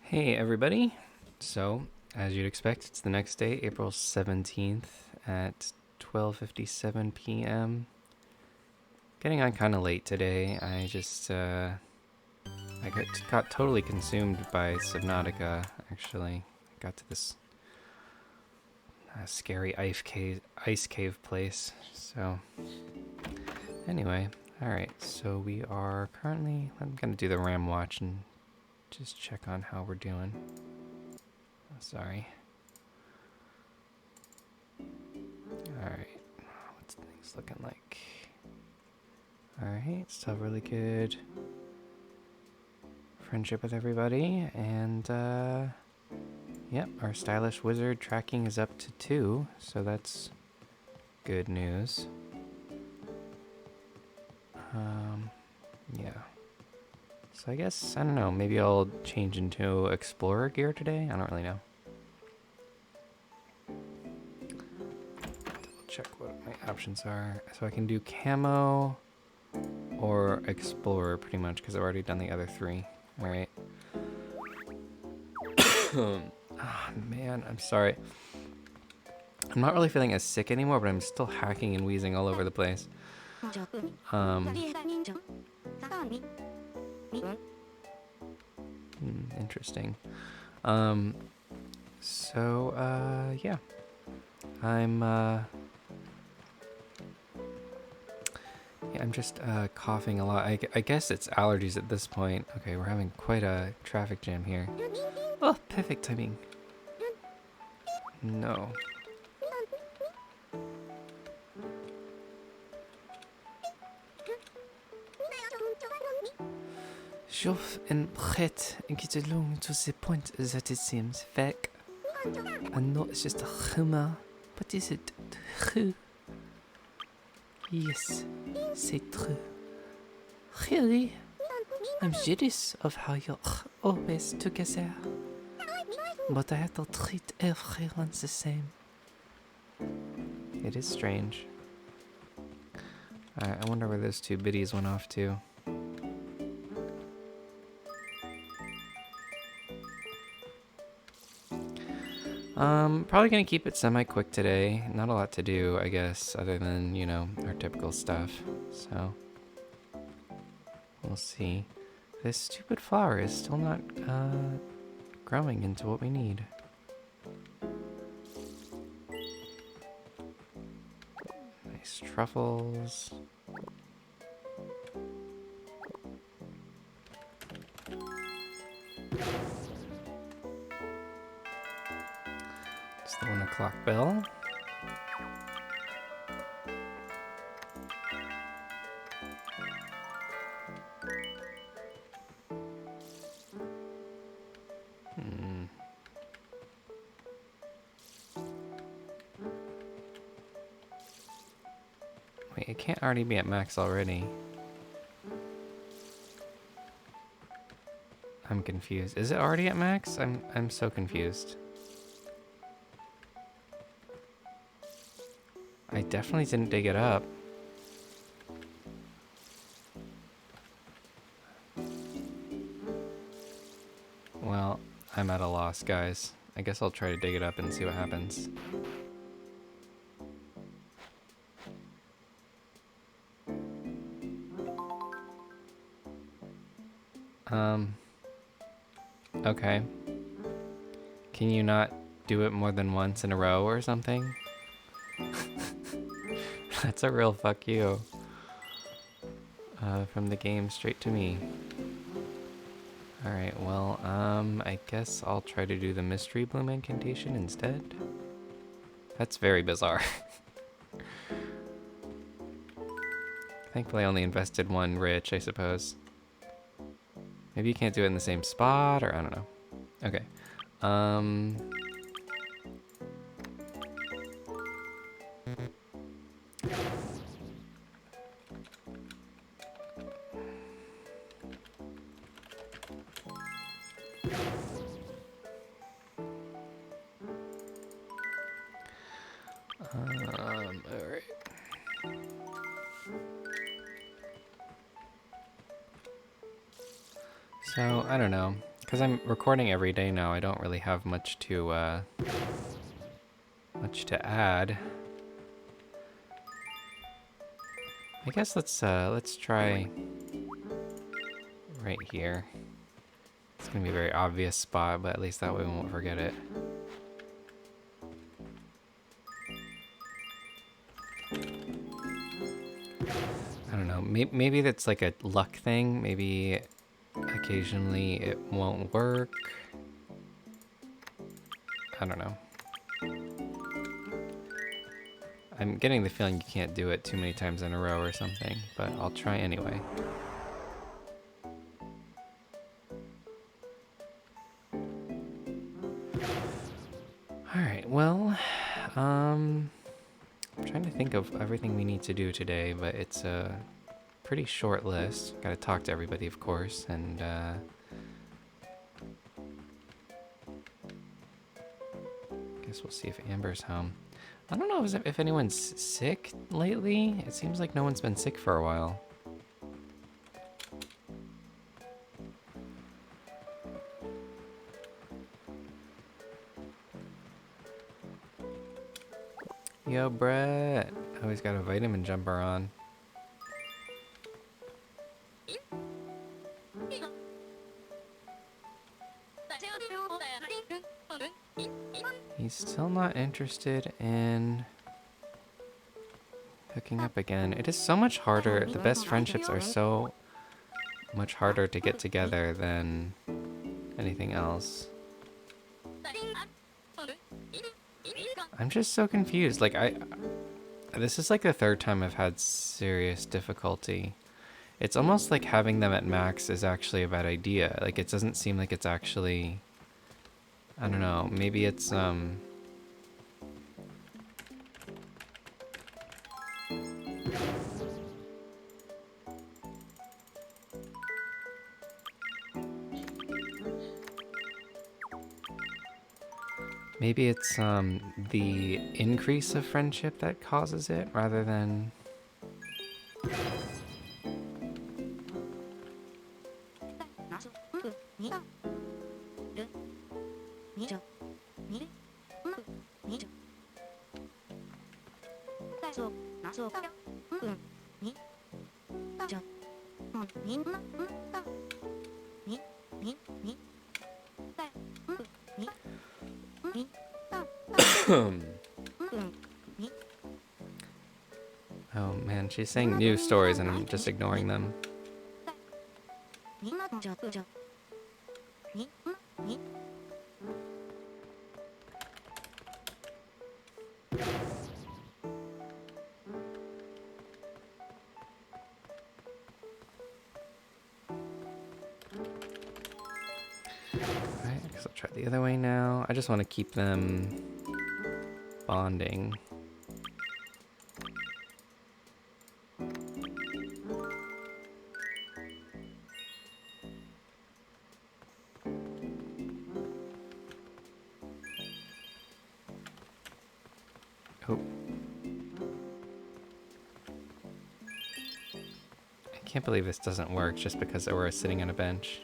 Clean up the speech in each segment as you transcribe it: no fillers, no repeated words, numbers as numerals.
Hey everybody. So, as you'd expect, it's the next day, April 17th at 12:57 p.m. Getting on kind of late today. I got totally consumed by Subnautica, actually. Got to this scary ice cave place. So, anyway, all right. So we are currently I'm going to do the RAM watch and just check on how we're doing. Sorry. Alright. What's things looking like? Alright, still really good friendship with everybody. And, yep, our stylish wizard tracking is up to 2, so that's good news. Yeah. So I guess, I don't know, maybe I'll change into explorer gear today? I don't really know. Check what my options are. So I can do camo or explorer pretty much because I've already done the other 3. All right. Oh, man, I'm sorry. I'm not really feeling as sick anymore, but I'm still hacking and wheezing all over the place. Interesting. Yeah. I'm just coughing a lot. I guess it's allergies at this point. Okay, we're having quite a traffic jam here. Oh, perfect timing. No. Chauffe and prête and get along to the point that it seems fake. I know it's just a rumor, but is it true? Yes, c'est true. Really? I'm jealous of how you're always together. But I have to treat everyone the same. It is strange. I wonder where those 2 biddies went off to. Probably gonna keep it semi-quick today. Not a lot to do, I guess, other than, you know, our typical stuff. So, we'll see. This stupid flower is still not, growing into what we need. Nice truffles. It's the 1 o'clock bell. Wait, it can't already be at max already. I'm confused. Is it already at max? I'm so confused. I definitely didn't dig it up. Well, I'm at a loss, guys. I guess I'll try to dig it up and see what happens. Okay. Can you not do it more than once in a row or something? That's a real fuck you. From the game straight to me. Alright, well, I guess I'll try to do the mystery bloom incantation instead. That's very bizarre. Thankfully I only invested 1 rich, I suppose. Maybe you can't do it in the same spot, or I don't know. Okay. Alright. So, I don't know. Because I'm recording every day now, I don't really have much to add. I guess let's try right here. It's gonna be a very obvious spot, but at least that way we won't forget it. I don't know. Maybe that's like a luck thing. Maybe occasionally it won't work. I don't know. I'm getting the feeling you can't do it too many times in a row or something, but I'll try anyway. Alright, well, I'm trying to think of everything we need to do today, but it's a pretty short list. Gotta talk to everybody, of course, and guess we'll see if Amber's home. I don't know if anyone's sick lately. It seems like no one's been sick for a while. Yo, Brett. Always got a vitamin jumper on. He's still not interested in hooking up again. It is so much harder. The best friendships are so much harder to get together than anything else. I'm just so confused. Like, this is like the third time I've had serious difficulty. It's almost like having them at max is actually a bad idea. Like, it doesn't seem like it's actually... I don't know, maybe it's, maybe it's, the increase of friendship that causes it, rather than... Oh man, she's saying new stories and I'm just ignoring them. Alright, I guess I'll try the other way now. I just want to keep them bonding. Oh. I can't believe this doesn't work just because Aurora's sitting on a bench.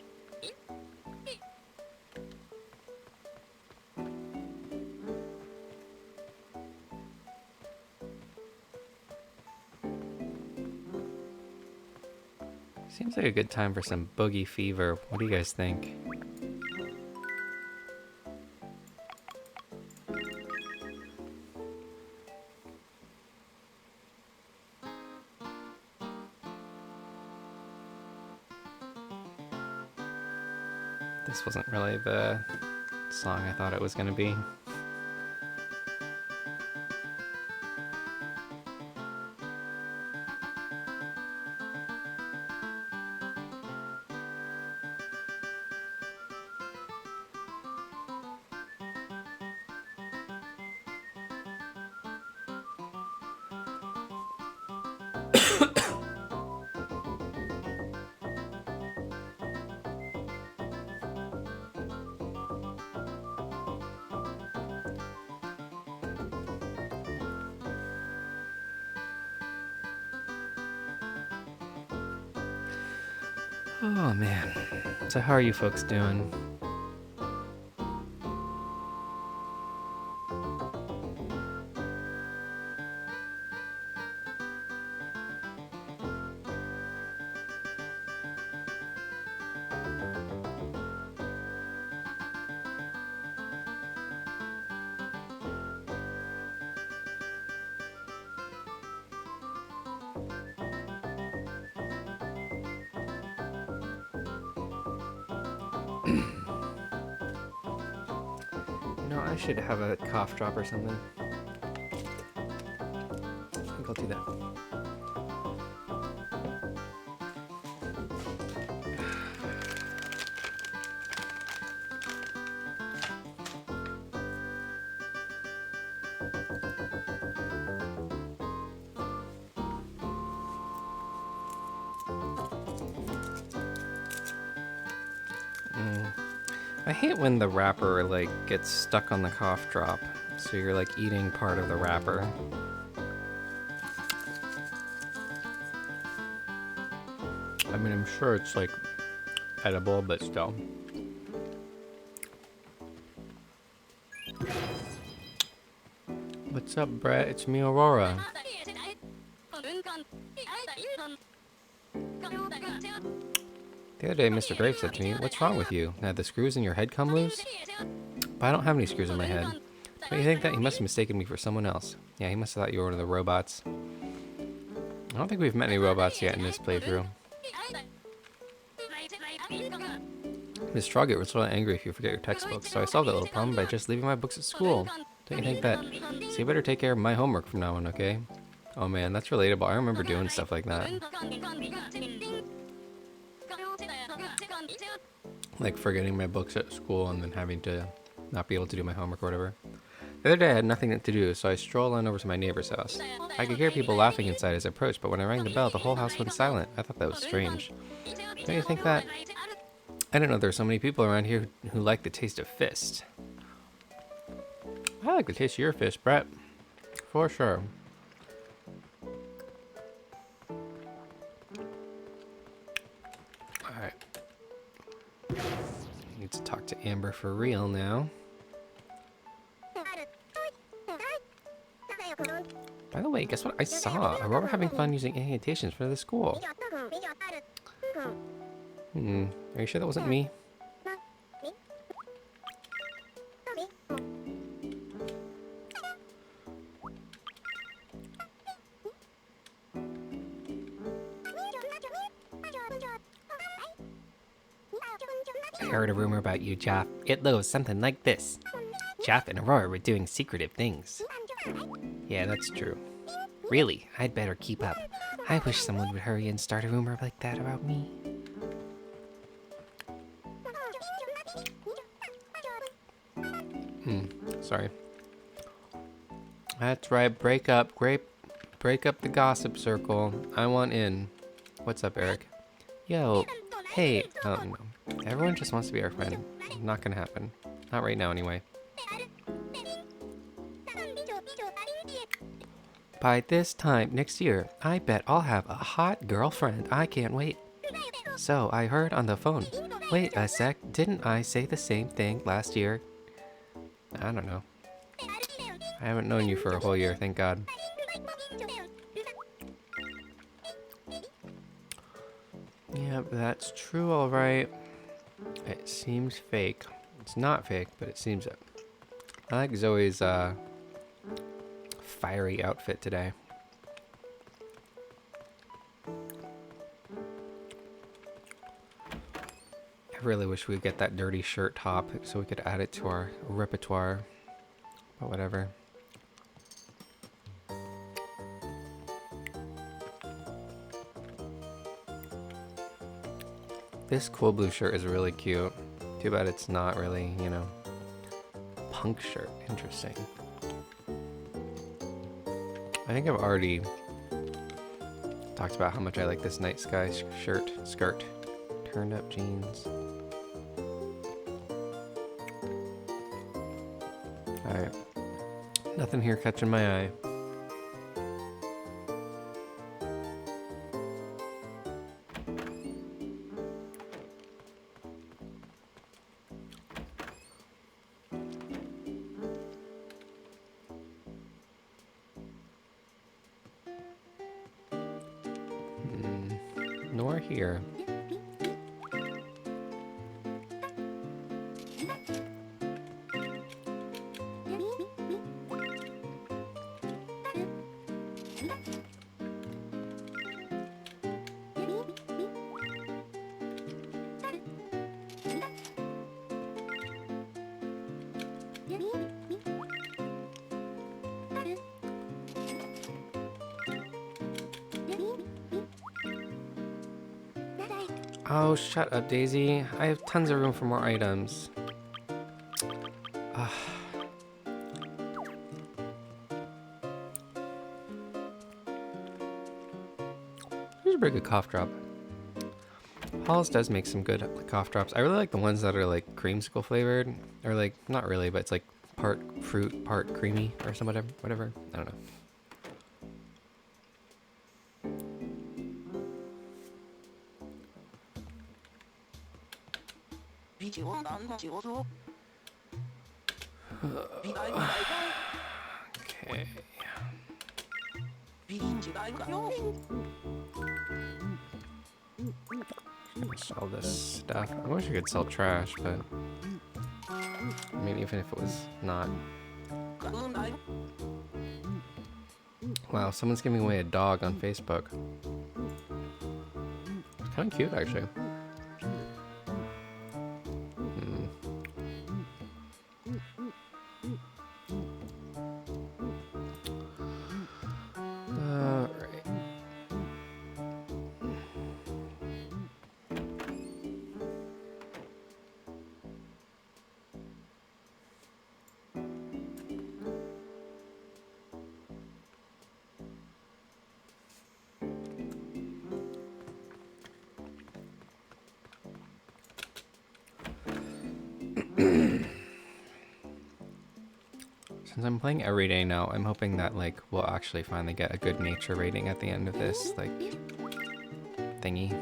Seems like a good time for some boogie fever. What do you guys think? This wasn't really the song I thought it was going to be. Oh man. So how are you folks doing? You know, I should have a cough drop or something. I think I'll do that. I hate when the wrapper like gets stuck on the cough drop, so you're like eating part of the wrapper. I mean, I'm sure it's like edible, but still. What's up, Brett? It's me, Aurora. The other day, Mr. Graves said to me, "What's wrong with you? Now the screws in your head come loose?" But I don't have any screws in my head. Don't you think that? He must have mistaken me for someone else. Yeah, he must have thought you were one of the robots. I don't think we've met any robots yet in this playthrough. Miss Trogget was really angry if you forget your textbooks, so I solved that little problem by just leaving my books at school. Don't you think that? So you better take care of my homework from now on, okay? Oh man, that's relatable. I remember doing stuff like that. Like forgetting my books at school and then having to not be able to do my homework or whatever. The other day I had nothing to do, so I strolled on over to my neighbor's house. I could hear people laughing inside as I approached, but when I rang the bell, the whole house went silent. I thought that was strange. Don't you think that? I didn't know there were so many people around here who like the taste of fist. I like the taste of your fist, Brett. For sure. Alright. Need to talk to Amber for real now. By the way, guess what I saw? Aurora having fun using incantations for the school. Are you sure that wasn't me? I heard a rumor about you, Jaff. It goes something like this. Jaff and Aurora were doing secretive things. Yeah, that's true. Really, I'd better keep up. I wish someone would hurry and start a rumor like that about me. Sorry. That's right, break up the gossip circle. I want in. What's up, Eric? Yo, hey, no. Everyone just wants to be our friend. Not gonna happen. Not right now, anyway. By this time next year, I bet I'll have a hot girlfriend. I can't wait. So, I heard on the phone. Wait a sec, didn't I say the same thing last year? I don't know. I haven't known you for a whole year, thank God. Yep, that's true, alright. It seems fake. It's not fake, but it seems it. I like Zoe's fiery outfit today. I really wish we'd get that dirty shirt top so we could add it to our repertoire. But whatever. This cool blue shirt is really cute. Too bad it's not really, you know, punk shirt. Interesting. I think I've already talked about how much I like this night sky skirt. Turned up jeans. Alright. Nothing here catching my eye. nor here. Oh, shut up, Daisy. I have tons of room for more items. Ugh. Here's a pretty good cough drop. Paul's does make some good cough drops. I really like the ones that are like creamsicle flavored. Or like, not really, but it's like part fruit, part creamy or some whatever. I don't know. Okay. Sell this stuff. I wish I could sell trash, but I mean, even if it was not. Wow, someone's giving away a dog on Facebook. It's kind of cute, actually. Since I'm playing every day now, I'm hoping that like we'll actually finally get a good nature rating at the end of this like thingy.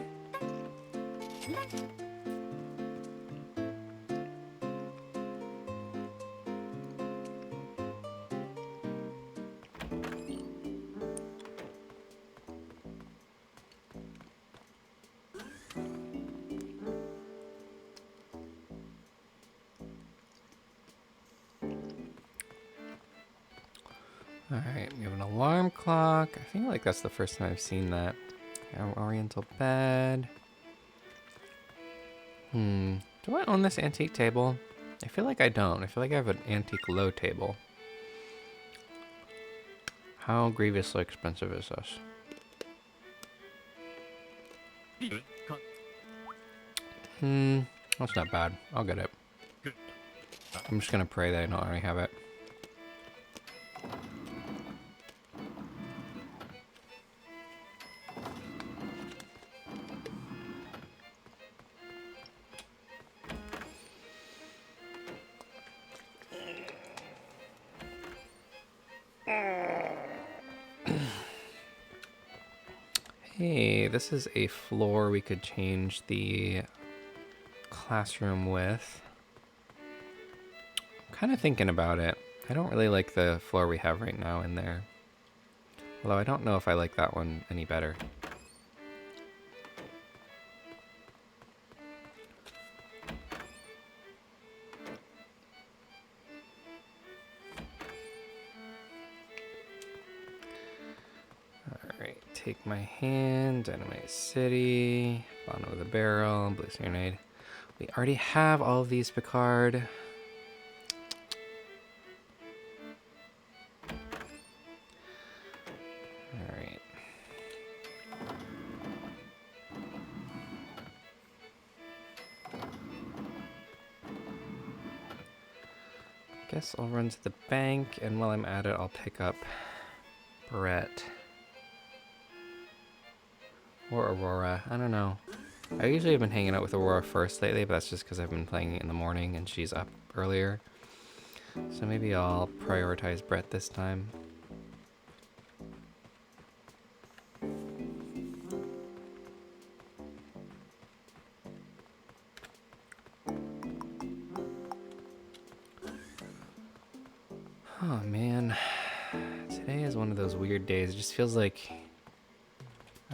Alright, we have an alarm clock. I feel like that's the first time I've seen that. Our oriental bed. Do I own this antique table? I feel like I don't. I feel like I have an antique low table. How grievously expensive is this? That's not bad. I'll get it. I'm just gonna pray that I don't already have it. Hey, this is a floor we could change the classroom with. I'm kind of thinking about it. I don't really like the floor we have right now in there. Although I don't know if I like that one any better. Take my hand, Dynamite City, bottom of the barrel, blue serenade. We already have all of these, Picard. Alright. Guess I'll run to the bank, and while I'm at it, I'll pick up Brett. Or Aurora, I don't know. I usually have been hanging out with Aurora first lately, but that's just because I've been playing in the morning and she's up earlier. So maybe I'll prioritize Brett this time. Oh man, today is one of those weird days. It just feels like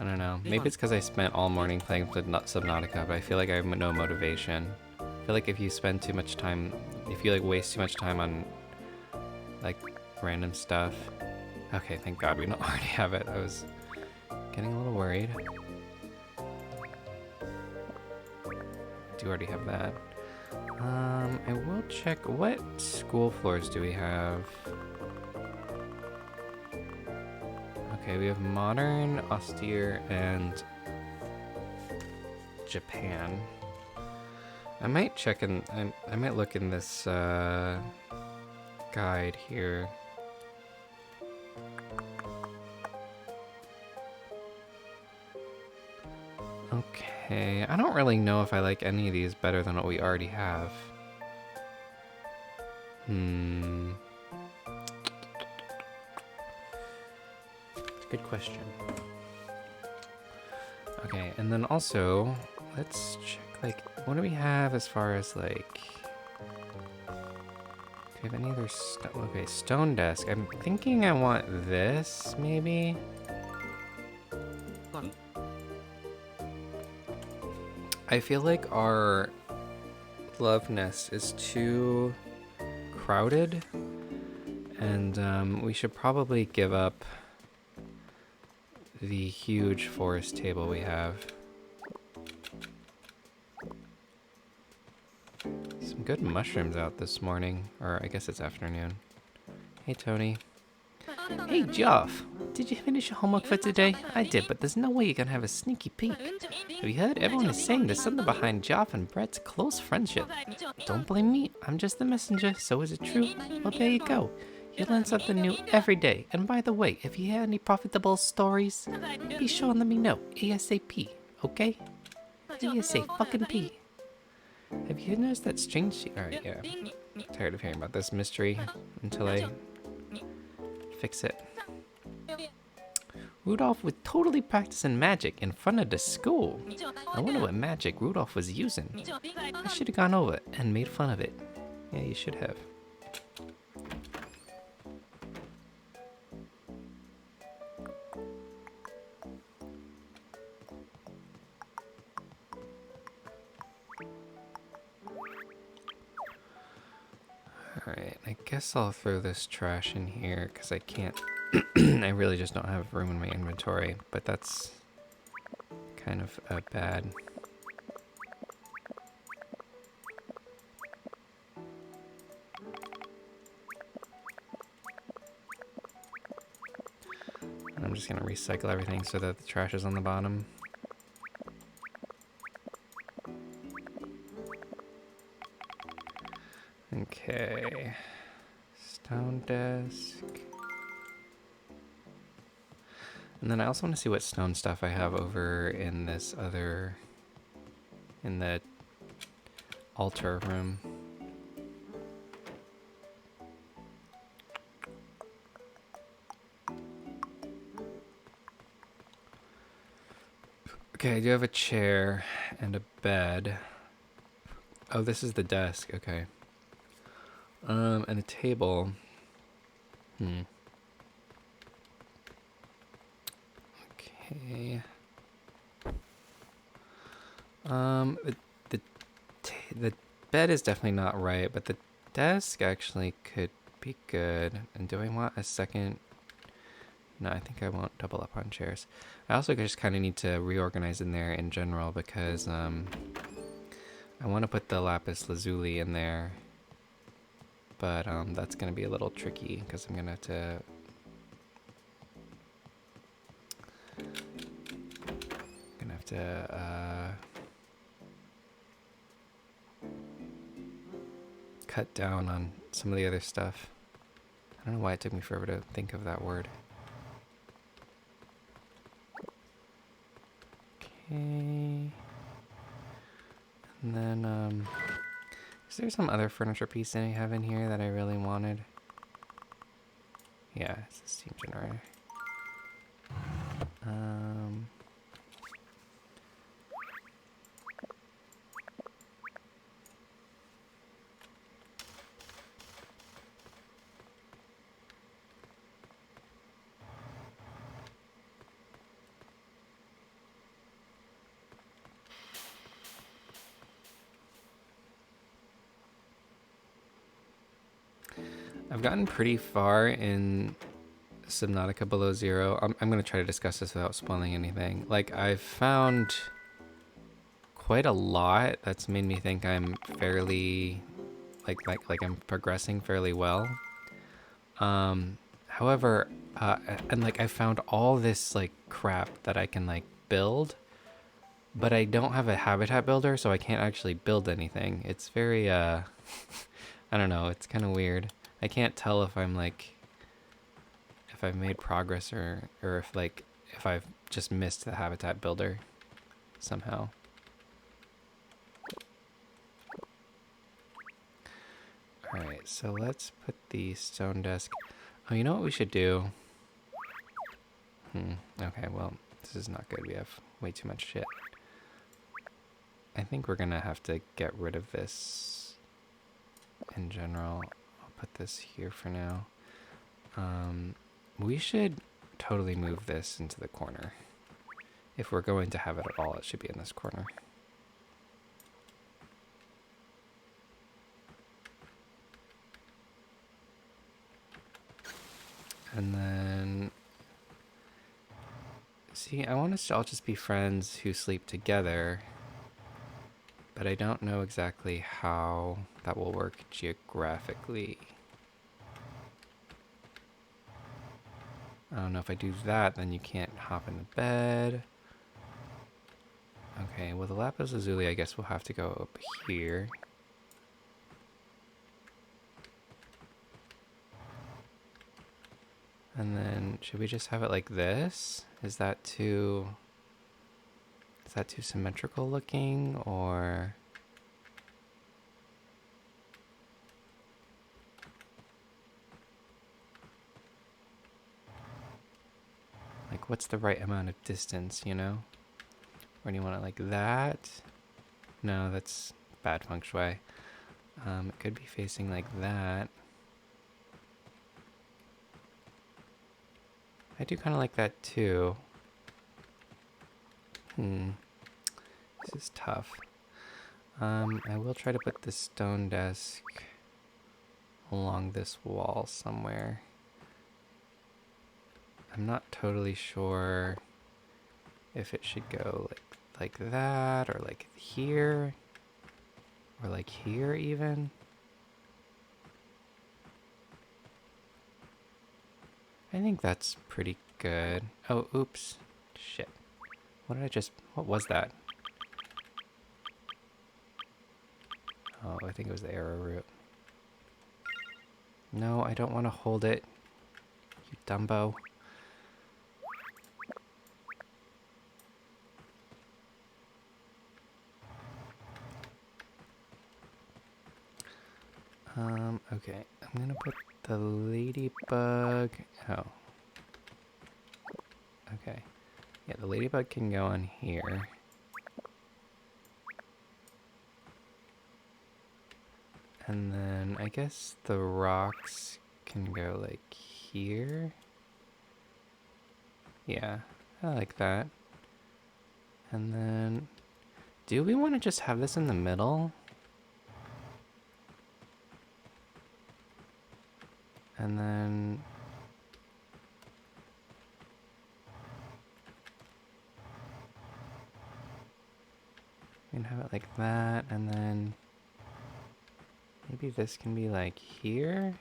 I don't know. Maybe it's because I spent all morning playing Subnautica, but I feel like I have no motivation. I feel like if you spend too much time, if you like waste too much time on like random stuff. Okay, thank God we don't already have it. I was getting a little worried. Do already have that. I will check what school floors do we have. Okay, we have modern, austere, and Japan. I might check in. I might look in this guide here. Okay, I don't really know if I like any of these better than what we already have. It's a good question. Okay, and then also, let's check, like, what do we have as far as, like... Do we have any other stuff? Okay, stone desk. I'm thinking I want this, maybe? I feel like our lovenest is too crowded, and we should probably give up the huge forest table we have. Some good mushrooms out this morning, or I guess it's afternoon. Hey, Tony. Hey, Geoff. Did you finish your homework for today? I did, but there's no way you're gonna have a sneaky peek. Have you heard? Everyone is saying there's something behind Geoff and Brett's close friendship. Don't blame me. I'm just the messenger, so is it true? Well, there you go. You learn something new every day. And by the way, if you hear any profitable stories, be sure and let me know. ASAP, okay? ASAP. Have you noticed that strange... Alright, yeah. I'm tired of hearing about this mystery until I fix it. Rudolph was totally practicing magic in front of the school. I wonder what magic Rudolph was using. I should have gone over and made fun of it. Yeah, you should have. Alright, I guess I'll throw this trash in here because I can't... I really just don't have room in my inventory, but that's kind of bad. I'm just gonna recycle everything so that the trash is on the bottom. Okay. Stone desk. And then I also want to see what stone stuff I have over in this other... in the altar room. Okay, I do have a chair and a bed. Oh, this is the desk, okay. And a table. Okay. The bed is definitely not right, but the desk actually could be good. And do I want a second? No, I think I won't double up on chairs. I also just kind of need to reorganize in there in general because I want to put the lapis lazuli in there, but that's gonna be a little tricky because I'm gonna have to cut down on some of the other stuff. I don't know why it took me forever to think of that word. Okay. And then, is there some other furniture piece that I have in here that I really wanted? Yeah, it's a steam generator. I've gotten pretty far in Subnautica Below Zero. I'm going to try to discuss this without spoiling anything. Like, I've found quite a lot that's made me think I'm fairly, like I'm progressing fairly well. However, and like I found all this like crap that I can like build, but I don't have a habitat builder, so I can't actually build anything. It's very, I don't know, it's kind of weird. I can't tell if I'm like, if I've made progress or if like, if I've just missed the habitat builder somehow. All right, so let's put the stone desk. Oh, you know what we should do? Okay, well, this is not good. We have way too much shit. I think we're gonna have to get rid of this in general. I'll put this here for now. We should totally move this into the corner. If we're going to have it at all, it should be in this corner. And then, see, I want us to all just be friends who sleep together, but I don't know exactly how that will work geographically. I don't know if I do that, then you can't hop in the bed. Okay, well the lapis lazuli, I guess we'll have to go up here. And then, should we just have it like this? Is that too symmetrical looking, or? Like, what's the right amount of distance, you know? Or do you want it like that? No, that's bad feng shui. It could be facing like that. I do kind of like that too. This is tough. I will try to put this stone desk along this wall somewhere. I'm not totally sure if it should go like that, or like here, or like here even. I think that's pretty good. Oh, oops. Shit. What was that? Oh, I think it was the arrowroot. No, I don't want to hold it. You Dumbo. Okay. I'm gonna put the ladybug... Oh. Okay. Yeah, the ladybug can go on here. And then I guess the rocks can go like here. Yeah, I like that. And then, do we want to just have this in the middle? And then... we can have it like that, and then... maybe this can be like here?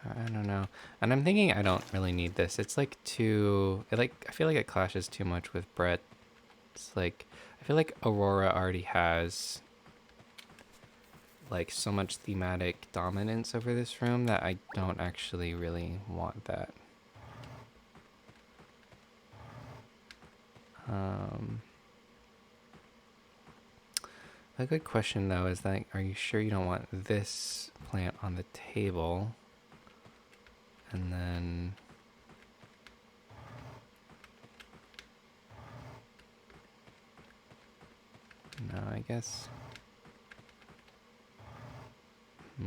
I don't know. And I'm thinking I don't really need this. It's like too... I feel like it clashes too much with Brett. It's like... I feel like Aurora already has... like so much thematic dominance over this room that I don't actually really want that. A good question though is that, are you sure you don't want this plant on the table? And then... no, I guess... I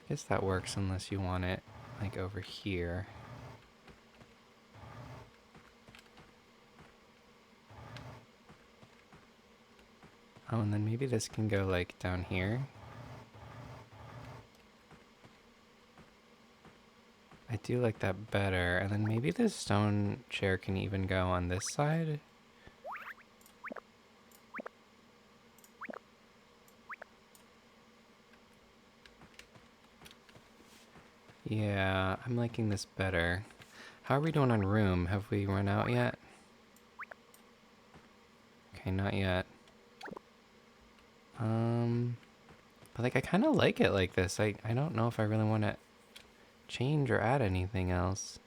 guess that works unless you want it like over here. Oh, and then maybe this can go like down here. I do like that better. And then maybe this stone chair can even go on this side. Yeah, I'm liking this better. How are we doing on room? Have we run out yet? Okay, not yet. But like I kind of like it like this. I don't know if I really want to change or add anything else.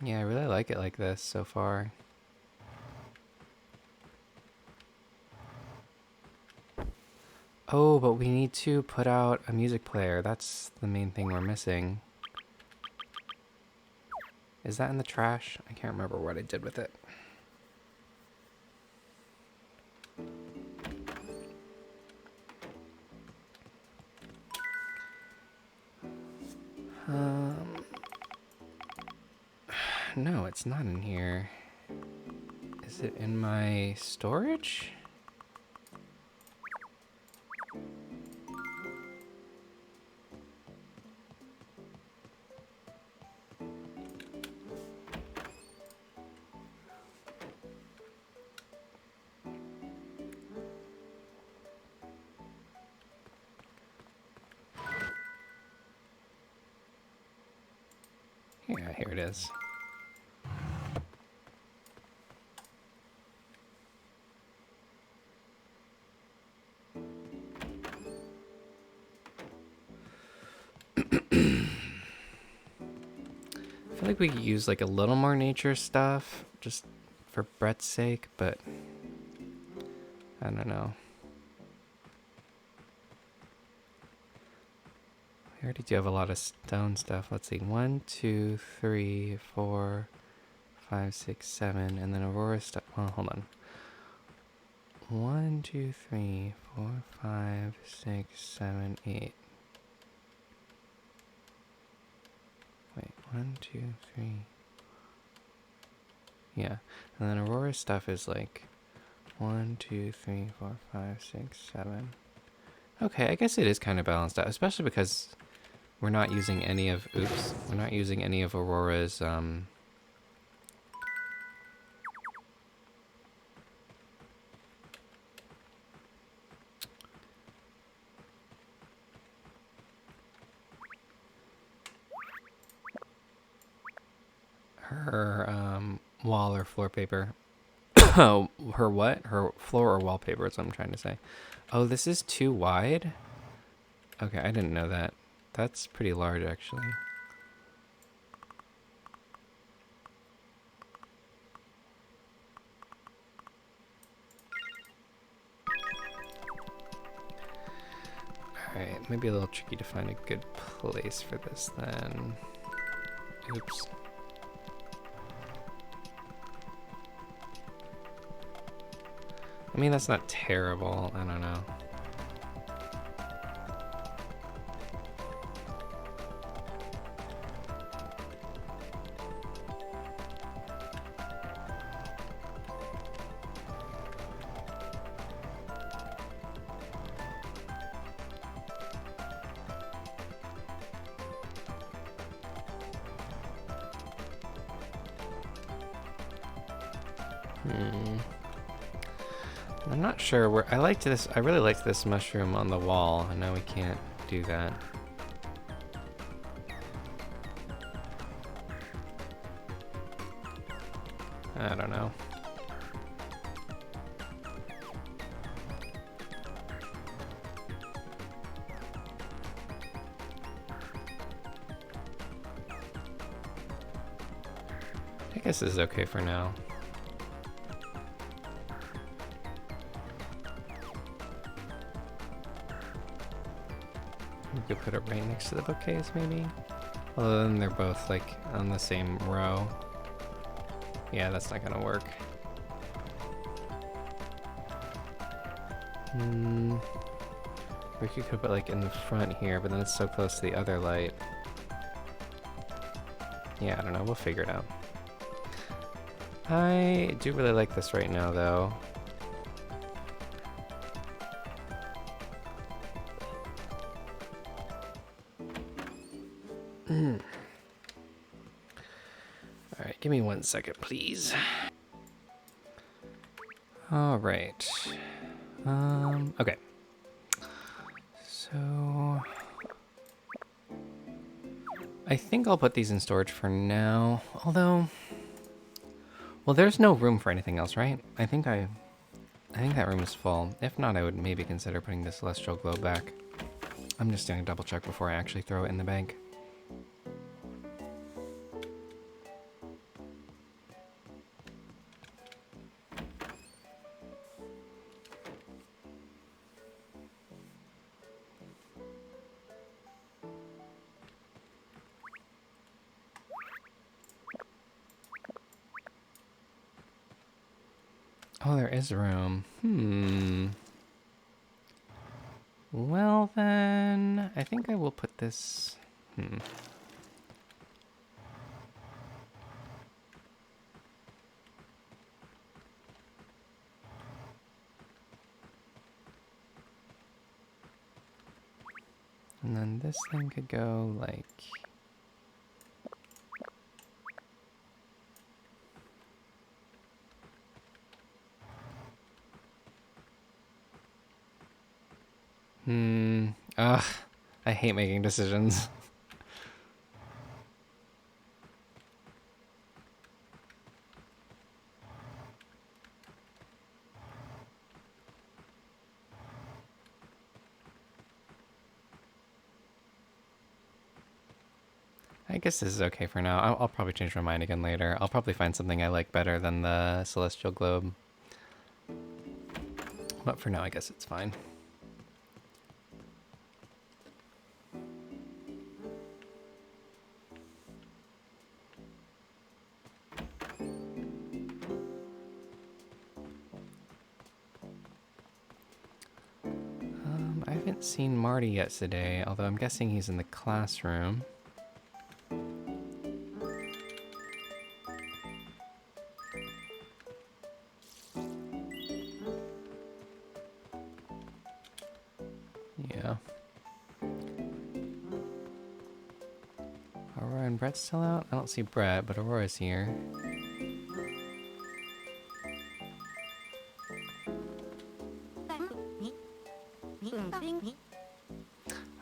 Yeah, I really like it like this so far. Oh, but we need to put out a music player. That's the main thing we're missing. Is that in the trash? I can't remember what I did with it. No, it's not in here. Is it in my storage? Yeah, here it is. I feel like we could use like a little more nature stuff just for Brett's sake, but I don't know. We already do have a lot of stone stuff. Let's see. 1, 2, 3, 4, 5, 6, 7, and then Aurora stuff. Oh, hold on. 1, 2, 3, 4, 5, 6, 7, 8. Wait, 1, 2, 3. Yeah, and then Aurora stuff is like 1, 2, 3, 4, 5, 6, 7. Okay, I guess it is kind of balanced out, especially because we're not using any of, we're not using any of Aurora's, her, wall or floor paper. Oh, her what? Her floor or wallpaper is what I'm trying to say. Oh, this is too wide? Okay, I didn't know that. That's pretty large, actually. Alright, maybe a little tricky to find a good place for this then. Oops. I mean, that's not terrible. I don't know. I'm not sure where I liked this. I really liked this mushroom on the wall, and now we can't do that. I don't know. I guess this is okay for now. We could put it right next to the bookcase, maybe? Well, then they're both, like, on the same row. Yeah, that's not gonna work. We could put it like in the front here, but then it's so close to the other light. Yeah, I don't know. We'll figure it out. I do really like this right now, though. Alright, give me 1 second, please. Alright. Okay. So... I think I'll put these in storage for now, although... Well, there's no room for anything else, right? I think that room is full. If not, I would maybe consider putting the celestial globe back. I'm just gonna double check before I actually throw it in the bank. Oh, there is room. Well then, I think I will put this... And then this thing could go like... Ugh, I hate making decisions. I guess this is okay for now. I'll probably change my mind again later. I'll probably find something I like better than the celestial globe. But for now, I guess it's fine. I haven't seen Marty yet today, although I'm guessing he's in the classroom. Yeah. Aurora and Brett's still out? I don't see Brett, but Aurora's here.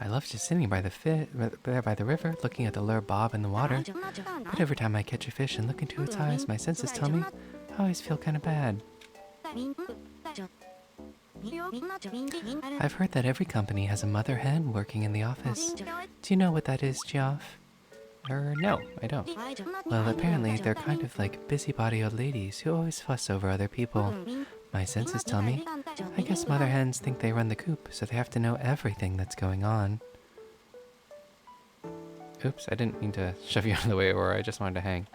I love just sitting by the river, looking at the lure bob in the water. But every time I catch a fish and look into its eyes, my senses tell me I always feel kind of bad. I've heard that every company has a mother hen working in the office. Do you know what that is, Geoff? No, I don't. Well, apparently they're kind of like busybody old ladies who always fuss over other people. My senses tell me, I guess mother hens think they run the coop, so they have to know everything that's going on. Oops, I didn't mean to shove you out of the way, Aurora. I just wanted to hang.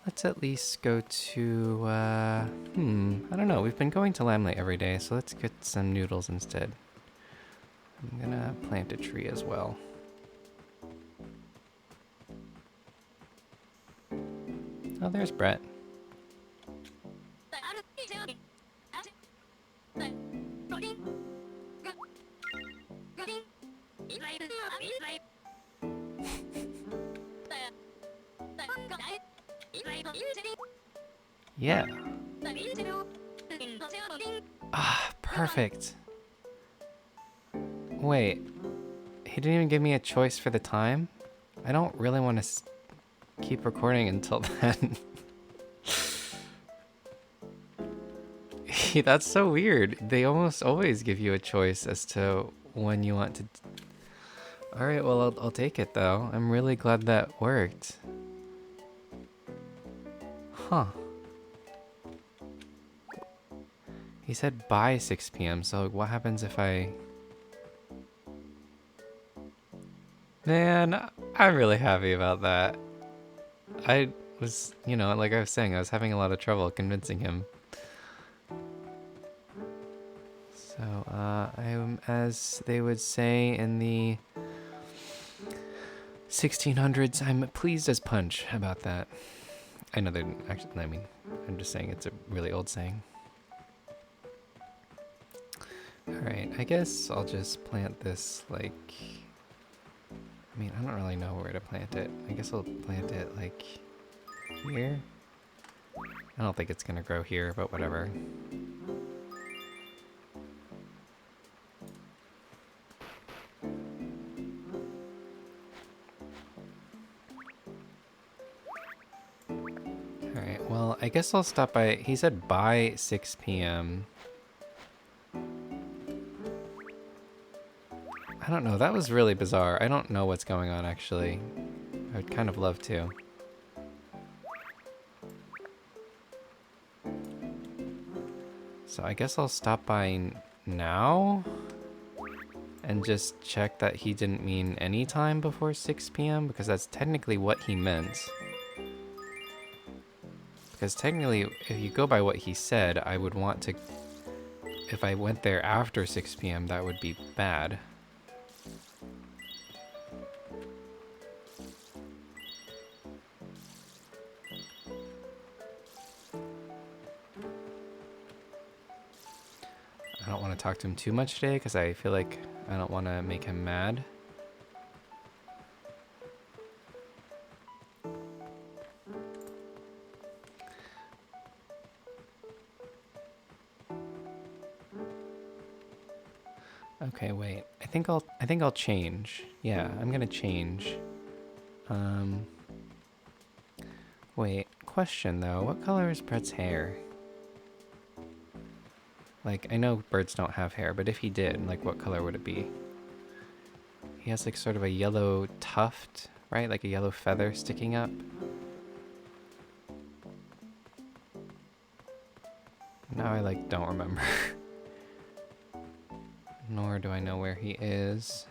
Let's at least go to, I don't know. We've been going to Limelight every day, so let's get some noodles instead. I'm gonna plant a tree as well. Oh, there's Brett. Yeah. Ah, perfect. Wait, he didn't even give me a choice for the time? I don't really want to keep recording until then. That's so weird. They almost always give you a choice as to when you want to... Alright, well, I'll take it, though. I'm really glad that worked. Huh. He said by 6 p.m., so what happens if I... Man, I'm really happy about that. I was, like I was saying, I was having a lot of trouble convincing him. I'm, as they would say in the 1600s, I'm pleased as punch about that. I know they didn't actually, I mean, I'm just saying it's a really old saying. Alright, I guess I'll just plant this, like, I mean, I don't really know where to plant it. I guess I'll plant it, like, here? I don't think it's gonna grow here, but whatever. Alright, well, I guess I'll stop by, he said by 6 p.m. I don't know, that was really bizarre. I don't know what's going on, actually. I would kind of love to. So I guess I'll stop by now and just check that he didn't mean any time before 6 p.m. because that's technically what he meant. Because technically, if you go by what he said, I would want to... If I went there after 6 p.m., that would be bad. I don't want to talk to him too much today because I feel like I don't want to make him mad. Okay, wait. I think I'll change. Yeah, I'm gonna change. Wait. Question though. What color is Brett's hair? Like, I know birds don't have hair, but if he did, like, what color would it be? He has like sort of a yellow tuft, right? Like a yellow feather sticking up. Now I like don't remember. Nor do I know where he is.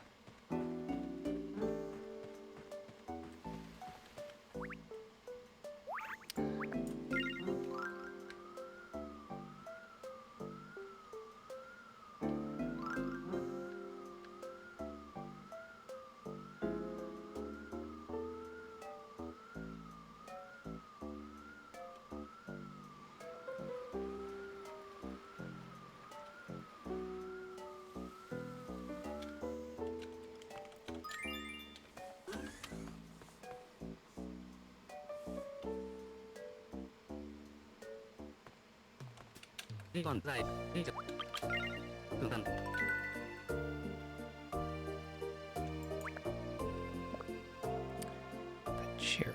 Bachira.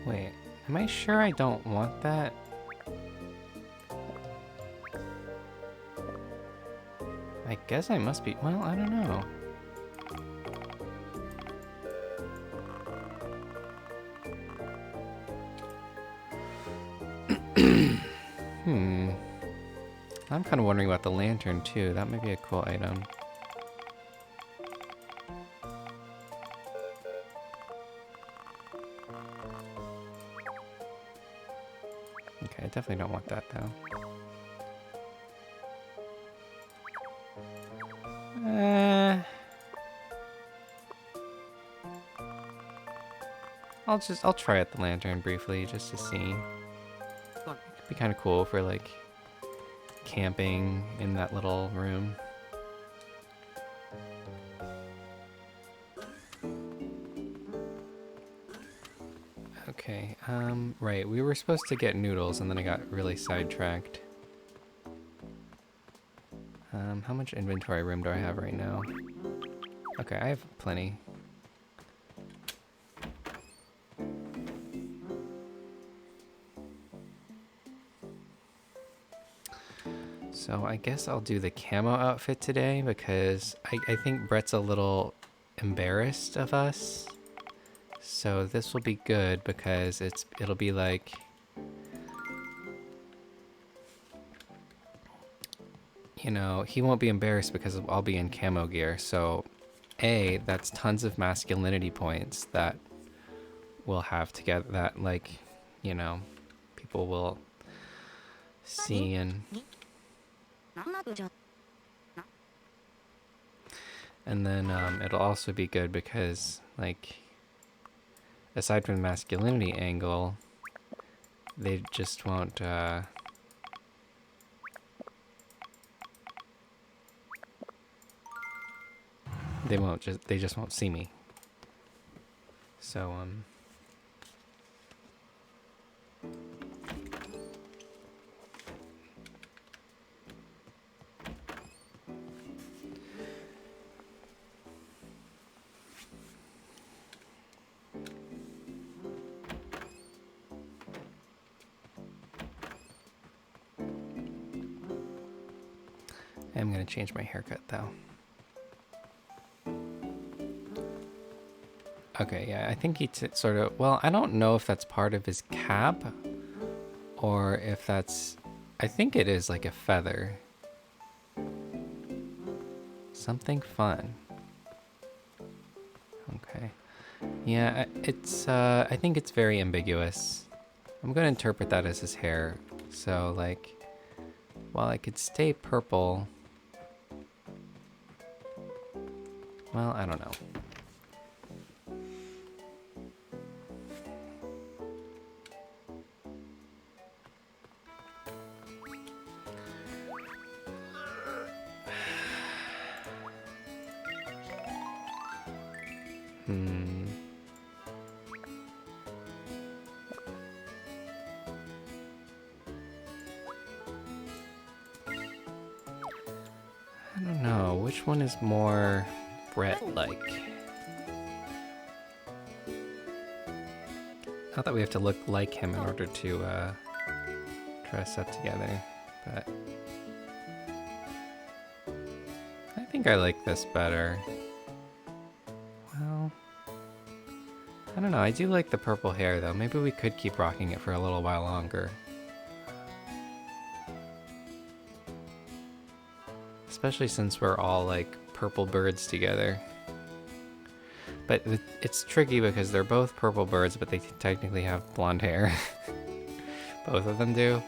Wait, am I sure I don't want that? I guess I must be, well, I don't know. I'm kind of wondering about the lantern too. That might be a cool item. Okay, I definitely don't want that though. I'll try out the lantern briefly just to see. It'd be kind of cool for like camping in that little room. Okay, right, we were supposed to get noodles and then I got really sidetracked. How much inventory room do I have right now? Okay, I have plenty. So I guess I'll do the camo outfit today because I think Brett's a little embarrassed of us. So this will be good because it'll be like, you know, he won't be embarrassed because I'll be in camo gear. So A, that's tons of masculinity points that we'll have together that, like, you know, people will see and And then it'll also be good because, like, aside from the masculinity angle, they just won't, they just won't see me. So, I'm gonna change my haircut though. Okay, yeah, I think he sort of, well, I don't know if that's part of his cap or if that's, I think it is like a feather. Something fun. Okay. Yeah, it's, I think it's very ambiguous. I'm gonna interpret that as his hair. So, like, while it could stay purple, well, I don't know. I don't know, which one is more Brett-like? Not that we have to look like him in order to dress up together, but I think I like this better. Well, I don't know, I do like the purple hair though. Maybe we could keep rocking it for a little while longer. Especially since we're all like purple birds together. But it's tricky because they're both purple birds, but they technically have blonde hair. Both of them do.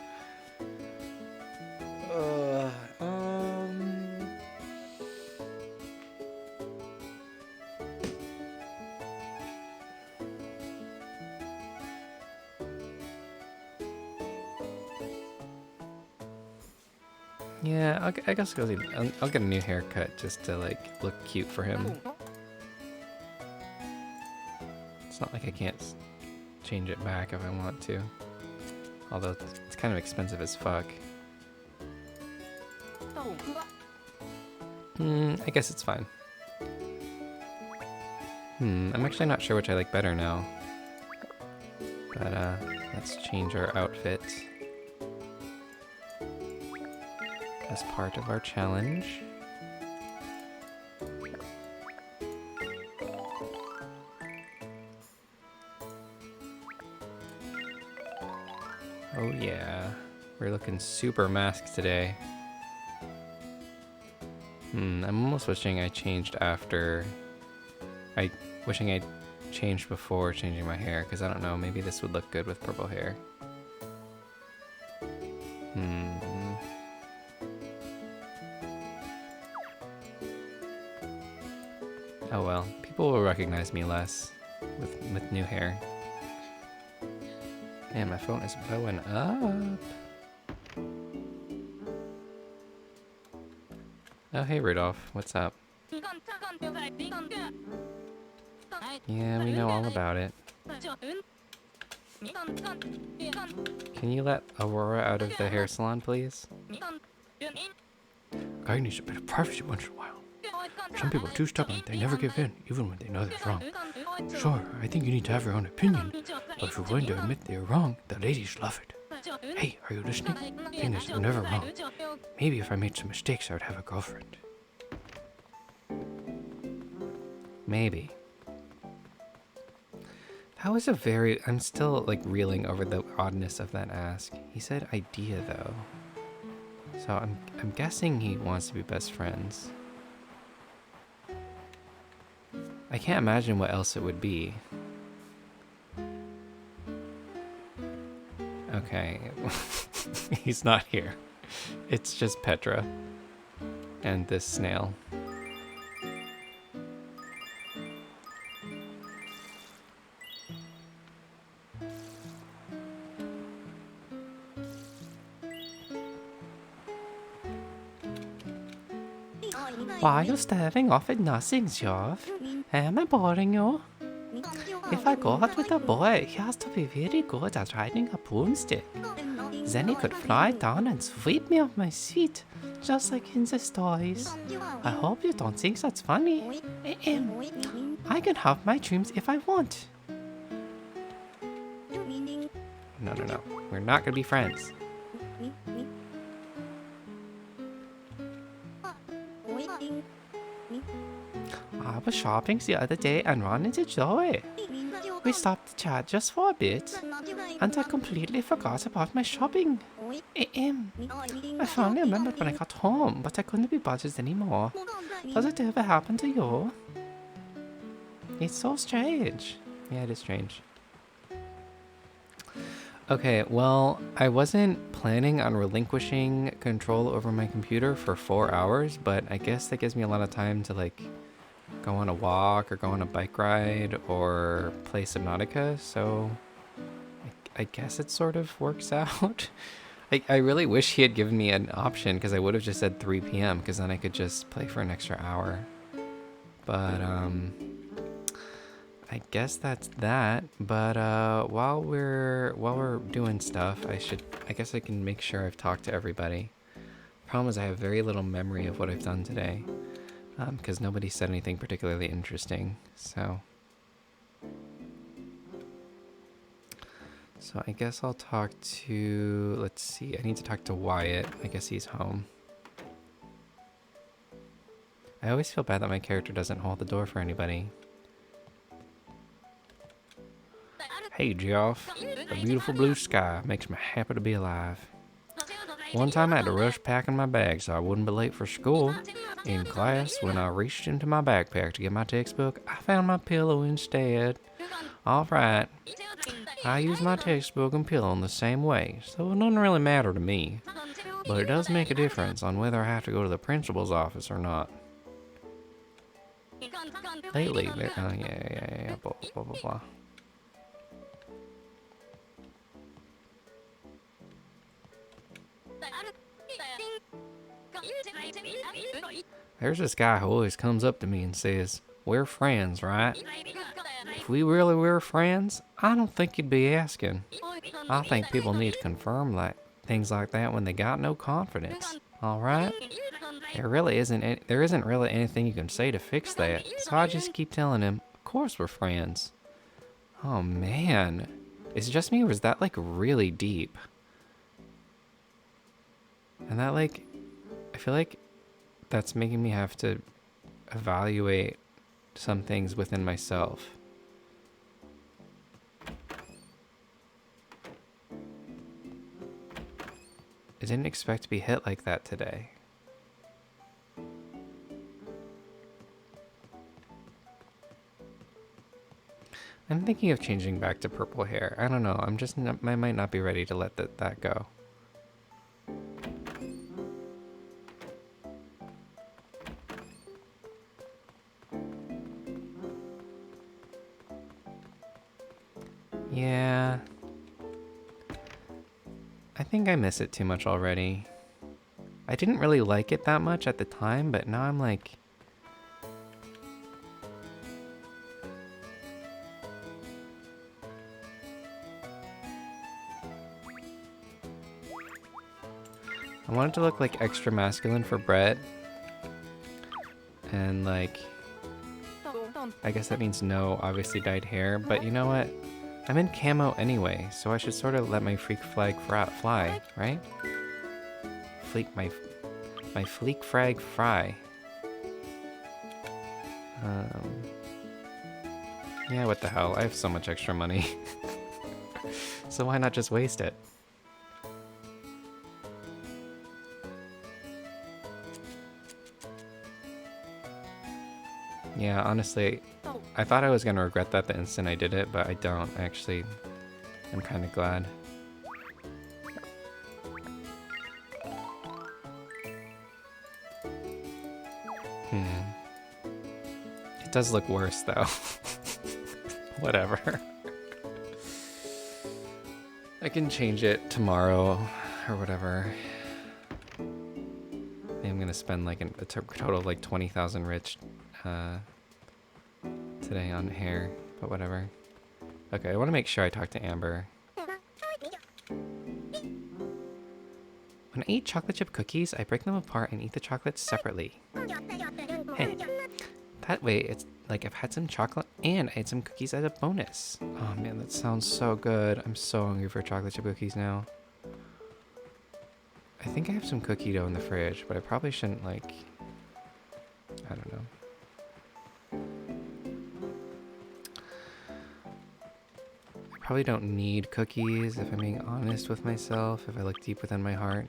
Yeah, I guess I'll get a new haircut just to like look cute for him. It's not like I can't change it back if I want to. Although it's kind of expensive as fuck. I guess it's fine. I'm actually not sure which I like better now. But let's change our outfit as part of our challenge. Oh yeah, we're looking super masked today. I'm almost wishing I changed after. Wishing I changed before changing my hair, because I don't know, maybe this would look good with purple hair. Oh well, people will recognize me less with new hair. Man, my phone is blowing up. Oh, hey Rudolph, what's up? Yeah, we know all about it. Can you let Aurora out of the hair salon, please? Guy needs a bit of privacy once in a while. Some people are too stubborn, they never give in, even when they know they're wrong. Sure, I think you need to have your own opinion, but if you're willing to admit that you're wrong, the ladies love it. Hey, are you listening? Thing is, you're never wrong. Maybe if I made some mistakes, I would have a girlfriend. Maybe. That was I'm still like reeling over the oddness of that ask. He said idea though. So I'm guessing he wants to be best friends. I can't imagine what else it would be. Okay. He's not here. It's just Petra and this snail. Why are you staring off at nothing, Jov? Am I boring you? If I go out with a boy, he has to be very good at riding a broomstick. Then he could fly down and sweep me off my feet, just like in the stories. I hope you don't think that's funny. I can have my dreams if I want. No, no, no. We're not gonna be friends. I was shopping the other day and ran into Joey. We stopped to chat just for a bit, and I completely forgot about my shopping. I finally remembered when I got home, but I couldn't be bothered anymore. Does it ever happen to you? It's so strange. Yeah, it is strange. Okay, well, I wasn't planning on relinquishing control over my computer for 4 hours, but I guess that gives me a lot of time to, like, go on a walk or go on a bike ride or play Subnautica, so I guess it sort of works out. I really wish he had given me an option, because I would have just said 3 p.m., because then I could just play for an extra hour. But, I guess that's that. But while we're doing stuff, I guess I can make sure I've talked to everybody. Problem is I have very little memory of what I've done today, because nobody said anything particularly interesting. So I guess I'll talk to, let's see, I need to talk to Wyatt. I guess he's home. I always feel bad that my character doesn't hold the door for anybody. Hey, Geoff. The beautiful blue sky makes me happy to be alive. One time I had to rush packing my bag so I wouldn't be late for school. In class, when I reached into my backpack to get my textbook, I found my pillow instead. Alright, I use my textbook and pillow in the same way, so it doesn't really matter to me. But it does make a difference on whether I have to go to the principal's office or not. Lately, yeah, blah, blah, blah, blah. There's this guy who always comes up to me and says, "We're friends, right?" If we really were friends, I don't think you'd be asking. I think people need to confirm things like that when they got no confidence. Alright? There isn't really anything you can say to fix that, so I just keep telling him, of course we're friends. Oh man. Is it just me, or is that like really deep? And that like, I feel like that's making me have to evaluate some things within myself. I didn't expect to be hit like that today. I'm thinking of changing back to purple hair. I don't know. I might not be ready to let that go. Yeah. I think I miss it too much already. I didn't really like it that much at the time, but now I'm like... I wanted to look like extra masculine for Brett. And like... I guess that means no obviously dyed hair, but you know what? I'm in camo anyway, so I should sort of let my freak flag fly, right? My fleek frag fry. Yeah, what the hell? I have so much extra money. So why not just waste it? Yeah, honestly, I thought I was gonna regret that the instant I did it, but I don't. Actually, I'm kind of glad. It does look worse though. Whatever. I can change it tomorrow or whatever. I'm gonna spend like a total of like 20,000 rich today on hair, but whatever. Okay, I want to make sure I talk to Amber. When I eat chocolate chip cookies, I break them apart and eat the chocolates separately. Hey, that way it's like I've had some chocolate and I had some cookies as a bonus. Oh man, that sounds so good. I'm so hungry for chocolate chip cookies now. I think I have some cookie dough in the fridge, but I probably shouldn't, like, I don't know. I probably don't need cookies if I'm being honest with myself, if I look deep within my heart.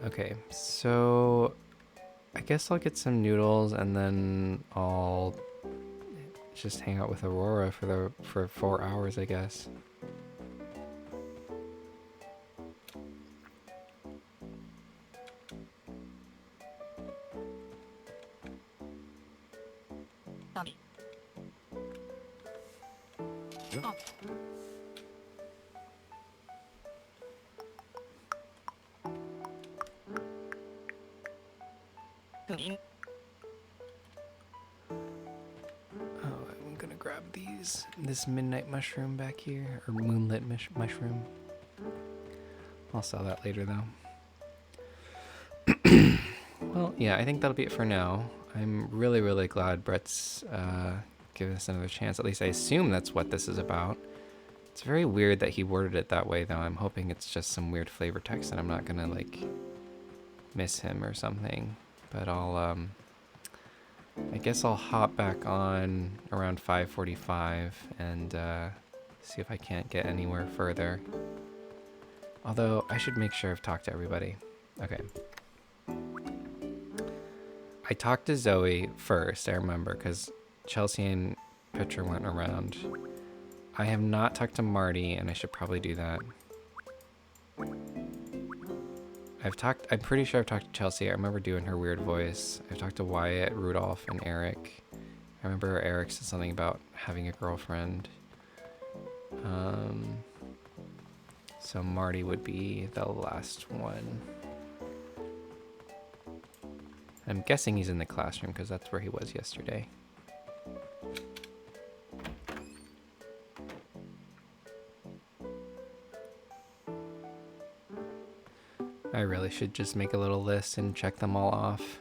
Okay, so I guess I'll get some noodles and then I'll just hang out with Aurora for 4 hours, I guess. Oh, I'm gonna grab this midnight mushroom back here, or moonlit mushroom. I'll sell that later though. Well, yeah, I think that'll be it for now. I'm really, really glad Brett's given us another chance. At least I assume that's what this is about. It's very weird that he worded it that way though. I'm hoping it's just some weird flavor text and I'm not gonna like miss him or something. But I guess I'll hop back on around 5:45 and see if I can't get anywhere further. Although I should make sure I've talked to everybody. Okay. I talked to Zoe first, I remember, because Chelsea and Petra went around. I have not talked to Marty, and I should probably do that. I'm pretty sure I've talked to Chelsea. I remember doing her weird voice. I've talked to Wyatt, Rudolph, and Eric. I remember Eric said something about having a girlfriend. So Marty would be the last one. I'm guessing he's in the classroom because that's where he was yesterday. I really should just make a little list and check them all off.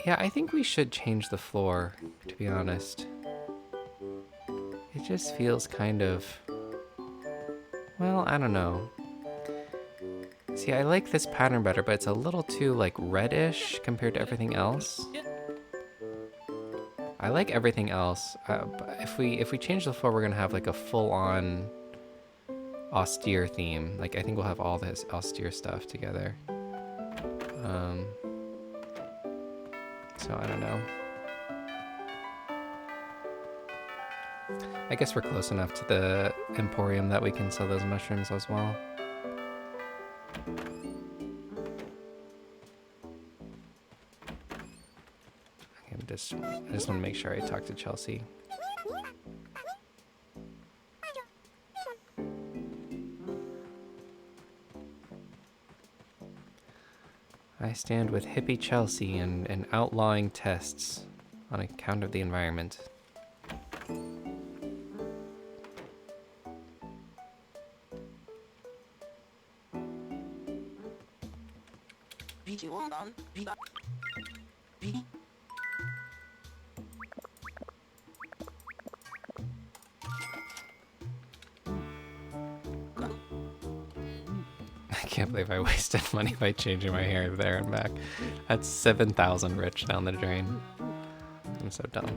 Yeah, I think we should change the floor, to be honest. It just feels kind of... well, I don't know. See, I like this pattern better, but it's a little too, like, reddish compared to everything else. I like everything else. But if we change the floor, we're gonna have, like, a full-on austere theme. Like, I think we'll have all this austere stuff together. So I don't know. I guess we're close enough to the Emporium that we can sell those mushrooms as well. I just want to make sure I talk to Chelsea. I stand with hippie Chelsea and outlawing tests on account of the environment. can't believe I wasted money by changing my hair there and back. That's 7,000 rich down the drain. I'm so dumb.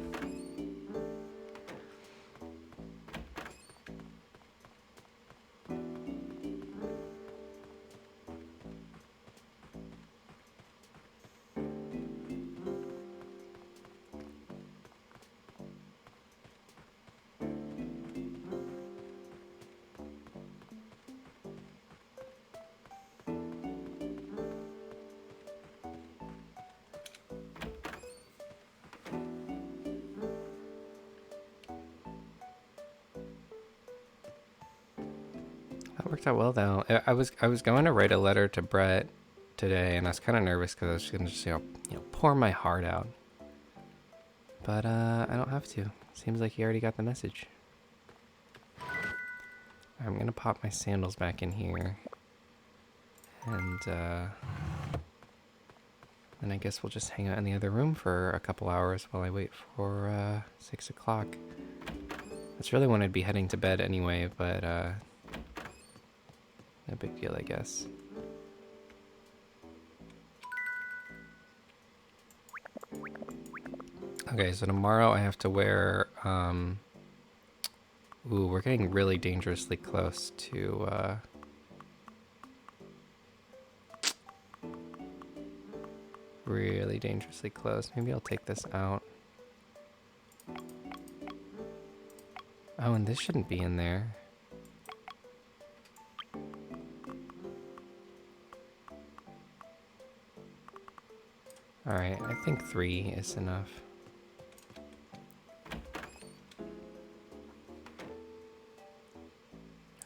That worked out well though. I was going to write a letter to Brett today, and I was kind of nervous because I was going to just pour my heart out. But I don't have to. Seems like he already got the message. I'm gonna pop my sandals back in here, and then I guess we'll just hang out in the other room for a couple hours while I wait for 6 o'clock. That's really when I'd be heading to bed anyway, but no big deal, I guess. Okay, so tomorrow I have to wear, ooh, we're getting really dangerously close to, really dangerously close. Maybe I'll take this out. Oh, and this shouldn't be in there. Alright, I think 3 is enough.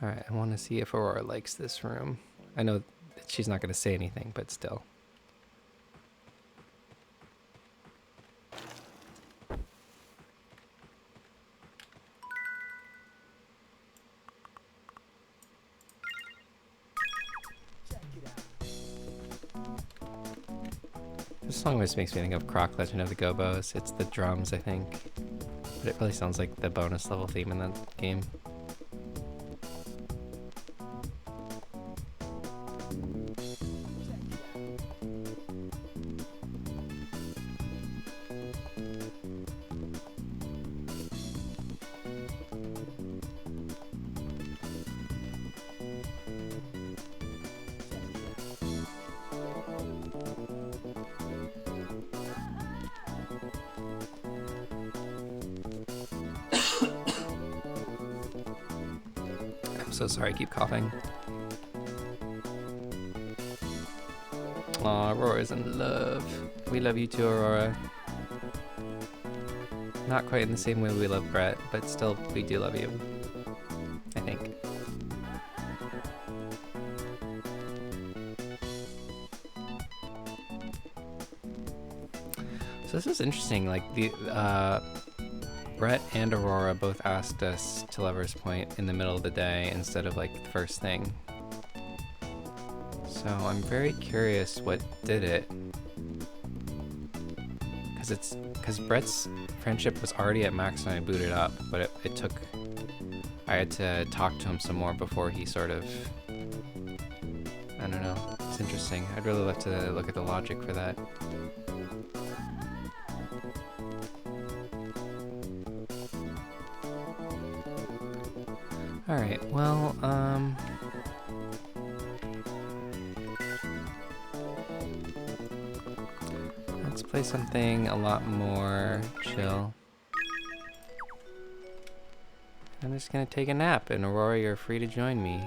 Alright, I want to see if Aurora likes this room. I know that she's not going to say anything, but still. This song always makes me think of Croc Legend of the Gobos. It's the drums, I think. But it really sounds like the bonus level theme in that game. So sorry, I keep coughing. Aw, Aurora's in love. We love you too, Aurora. Not quite in the same way we love Brett, but still, we do love you. I think. So this is interesting, like the, Brett and Aurora both asked us to Lover's Point in the middle of the day instead of like the first thing. So I'm very curious what did it. Because Brett's friendship was already at max when I booted up, but it took, I had to talk to him some more before he sort of, I don't know, it's interesting. I'd really love to look at the logic for that. Alright, well, let's play something a lot more chill. I'm just gonna take a nap, and Aurora, you're free to join me.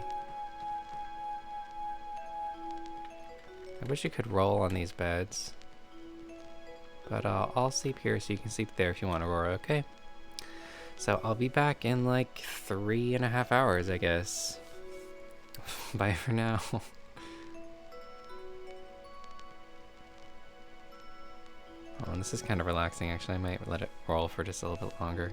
I wish you could roll on these beds. But I'll sleep here so you can sleep there if you want, Aurora, okay? So I'll be back in like 3.5 hours, I guess. Bye for now. Oh, and this is kind of relaxing, actually. I might let it roll for just a little bit longer.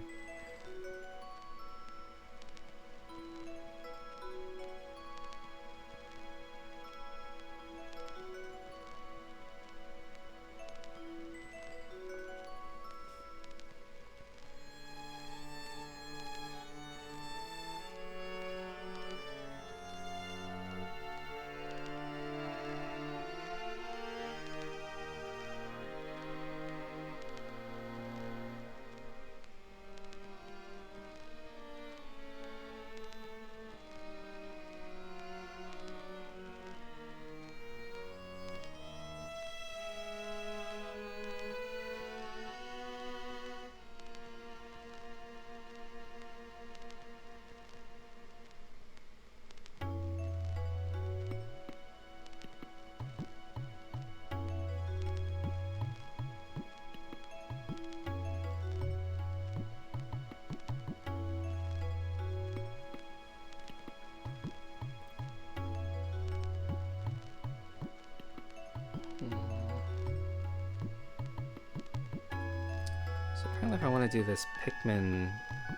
So apparently if I want to do this Pikmin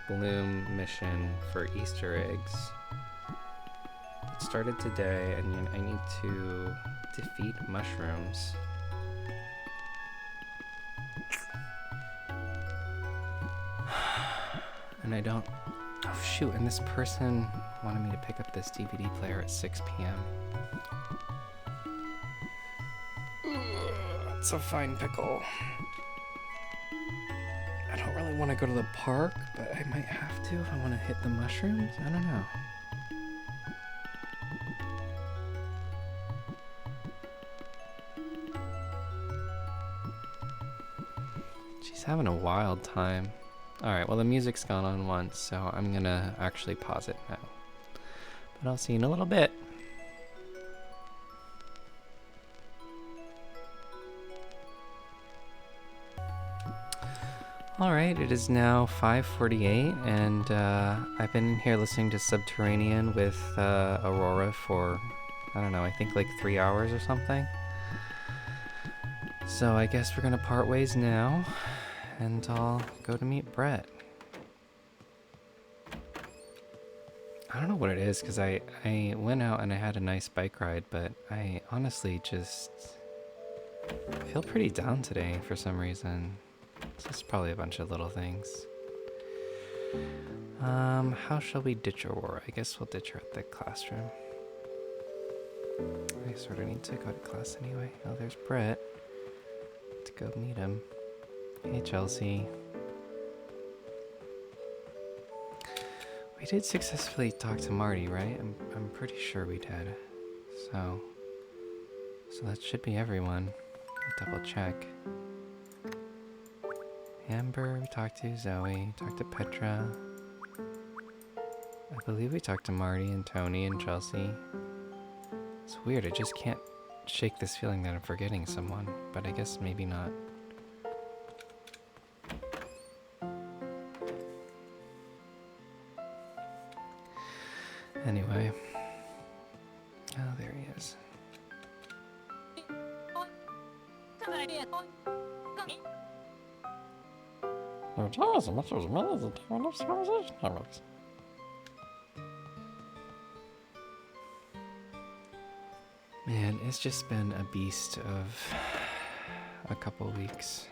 bloom mission for Easter eggs, it started today and I need to defeat mushrooms. And I don't... Oh shoot, and this person wanted me to pick up this DVD player at 6 p.m. It's a fine pickle. I don't really want to go to the park, but I might have to if I want to hit the mushrooms. I don't know. She's having a wild time. Alright, well the music's gone on once, so I'm gonna actually pause it now. But I'll see you in a little bit. Alright, it is now 5:48, and I've been here listening to Subterranean with Aurora for, I don't know, I think like 3 hours or something. So I guess we're gonna part ways now, and I'll go to meet Brett. I don't know what it is, because I went out and I had a nice bike ride, but I honestly just feel pretty down today for some reason. It's just probably a bunch of little things. How shall we ditch Aurora? I guess we'll ditch her at the classroom. I sort of need to go to class anyway. Oh, there's Brett. Let's go meet him. Hey, Chelsea. We did successfully talk to Marty, right? I'm pretty sure we did. So that should be everyone. Double check. Amber, we talked to Zoe, talked to Petra. I believe we talked to Marty and Tony and Chelsea. It's weird, I just can't shake this feeling that I'm forgetting someone, but I guess maybe not. Anyway. Oh, there he is. Man, it's just been a beast of a couple weeks.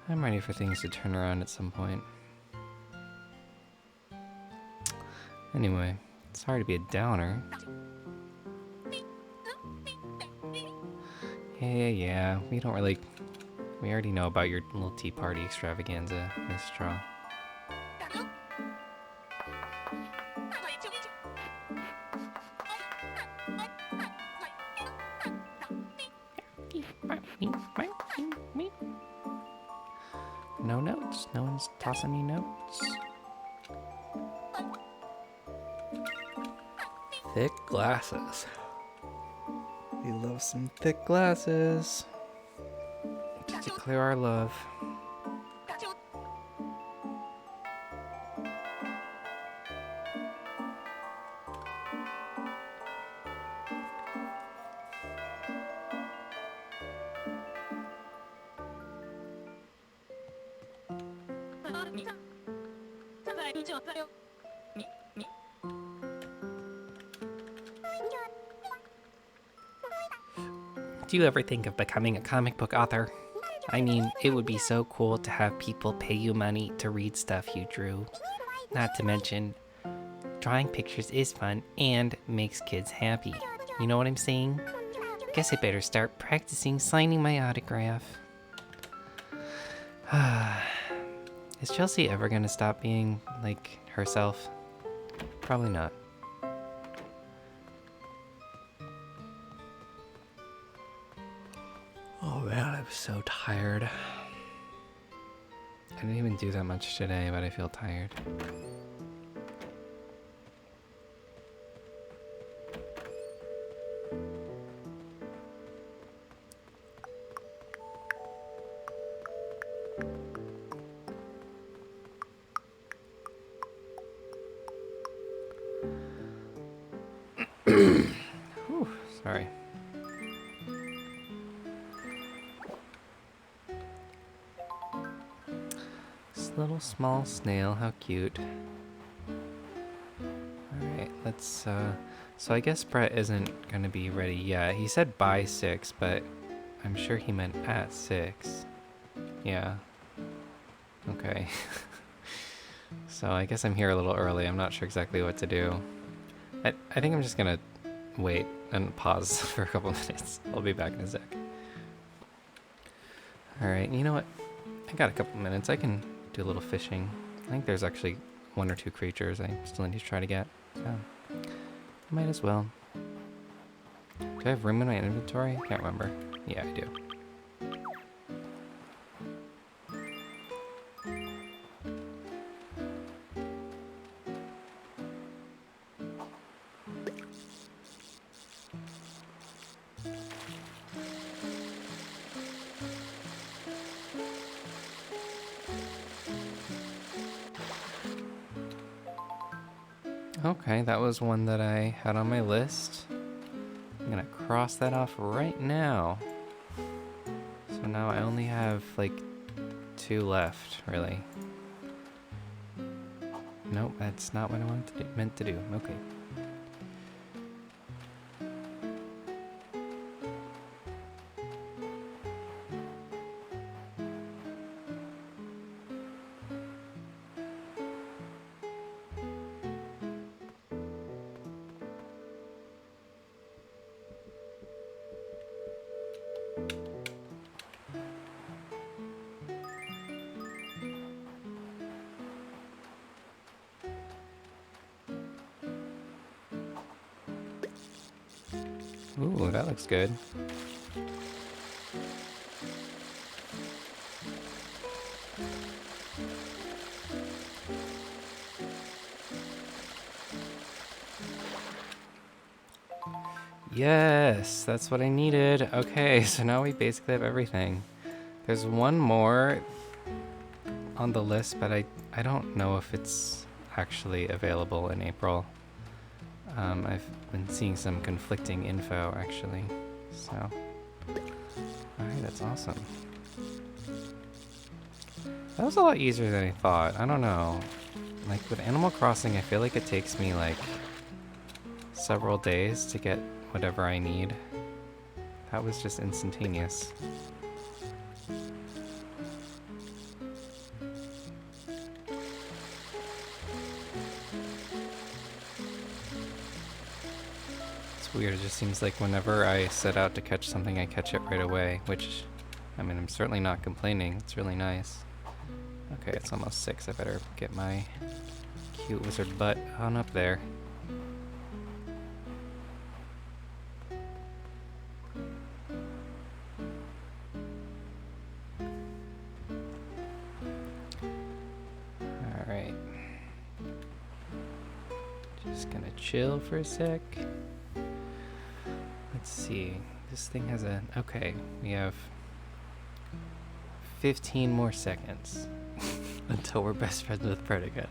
I'm ready for things to turn around at some point. Anyway, sorry to be a downer. Yeah, we already know about your little tea party extravaganza, Miss Straw. No notes? No one's tossing me notes? Thick glasses. We love some thick glasses. To declare our love. Do you ever think of becoming a comic book author? I mean, it would be so cool to have people pay you money to read stuff you drew. Not to mention, drawing pictures is fun and makes kids happy. You know what I'm saying? Guess I better start practicing signing my autograph. Is Chelsea ever gonna stop being, like, herself? Probably not. Oh man, I'm so tired. I didn't even do that much today, but I feel tired. Whew, sorry. Little small snail, how cute. Alright, let's, so I guess Brett isn't gonna be ready yet. He said by 6, but I'm sure he meant at 6. Yeah. Okay. So I guess I'm here a little early. I'm not sure exactly what to do. I think I'm just gonna wait and pause for a couple minutes. I'll be back in a sec. Alright, you know what? I got a couple minutes. I can do a little fishing. I think there's actually 1 or 2 creatures I still need to try to get. So, might as well. Do I have room in my inventory? I can't remember. Yeah, I do. Okay, that was one that I had on my list. I'm gonna cross that off right now. So now I only have like 2 left, really. Nope, that's not what I meant to do. Okay. Ooh, that looks good. Yes, that's what I needed. Okay, so now we basically have everything. There's one more on the list, but I don't know if it's actually available in April. I've been seeing some conflicting info, actually. So, alright, that's awesome. That was a lot easier than I thought. I don't know. Like, with Animal Crossing, I feel like it takes me, like, several days to get whatever I need. That was just instantaneous. It's weird, it just seems like whenever I set out to catch something, I catch it right away, which, I mean, I'm certainly not complaining. It's really nice. Okay, it's almost 6. I better get my cute wizard butt on up there. Alright. Just gonna chill for a sec. Let's see. This thing has a... Okay, we have 15 more seconds until we're best friends with Brett again.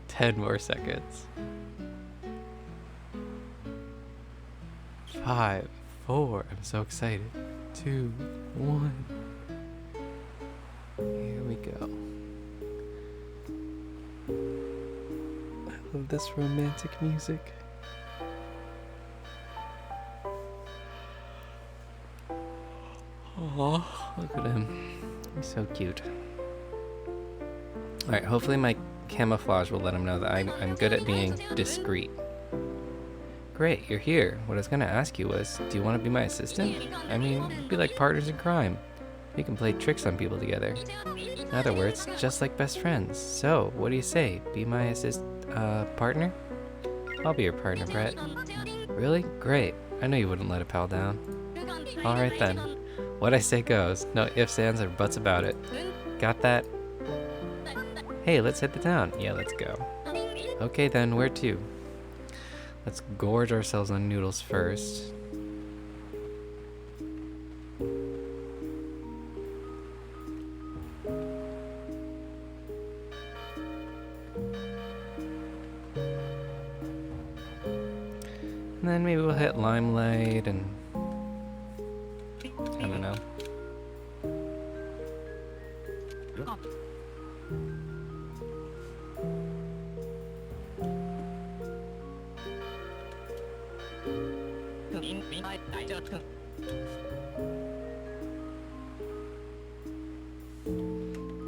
10 more seconds. 5, 4, I'm so excited. 2, 1. Here we go. I love this romantic music. Oh, look at him. He's so cute. Alright, hopefully my camouflage will let him know that I'm good at being discreet. Great, you're here. What I was going to ask you was, do you want to be my assistant? I mean, we'd be like partners in crime. We can play tricks on people together. In other words, just like best friends. So, what do you say? Be my partner? I'll be your partner, Brett. Really? Great. I know you wouldn't let a pal down. Alright then. What I say goes. No ifs, ands, or buts about it. Got that? Hey, let's hit the town. Yeah, let's go. Okay then, where to? Let's gorge ourselves on noodles first. And then maybe we'll hit Limelight and... I don't know.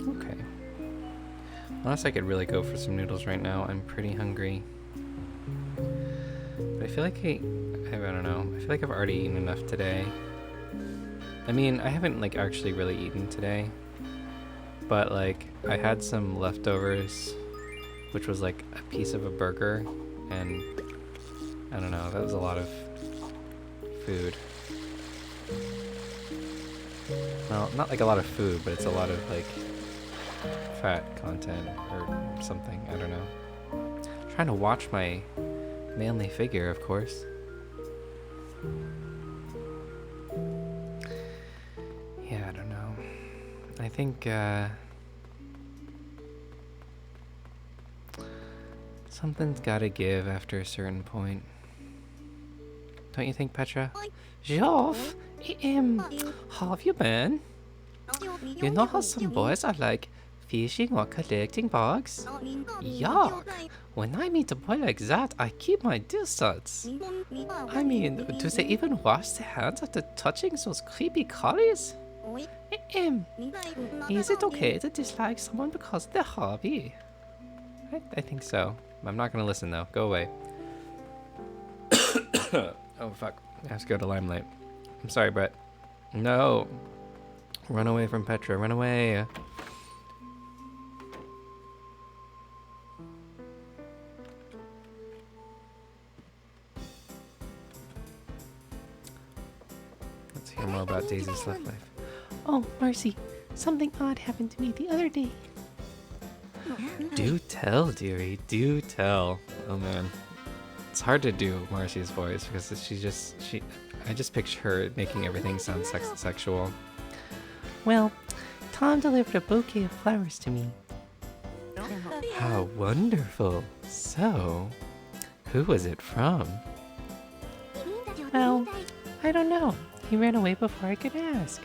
Okay. Unless I could really go for some noodles right now. I'm pretty hungry. But I feel like I don't know. I feel like I've already eaten enough today. I mean, I haven't like actually really eaten today. But like, I had some leftovers, which was like a piece of a burger, and I don't know, that was a lot of food. Well, not like a lot of food, but it's a lot of like fat content or something, I don't know. I'm trying to watch my manly figure, of course. Yeah, I don't know. I think, something's gotta give after a certain point. Don't you think, Petra? Joff, how have you been? You know how some boys are like fishing or collecting bugs? Yuck! When I meet a boy like that, I keep my distance. I mean, do they even wash their hands after touching those creepy collies? Is it okay to dislike someone because of their hobby? I think so. I'm not gonna listen though. Go away. Oh fuck. I have to go to Limelight. I'm sorry, Brett. No. Run away from Petra. Run away. Let's hear more about Daisy's love life. Oh, Marcy, something odd happened to me the other day. Do tell, dearie. Do tell. Oh man. It's hard to do Marcy's voice because I just picture her making everything sound sexual. Well, Tom delivered a bouquet of flowers to me. How wonderful. So, who was it from? Well, I don't know. He ran away before I could ask.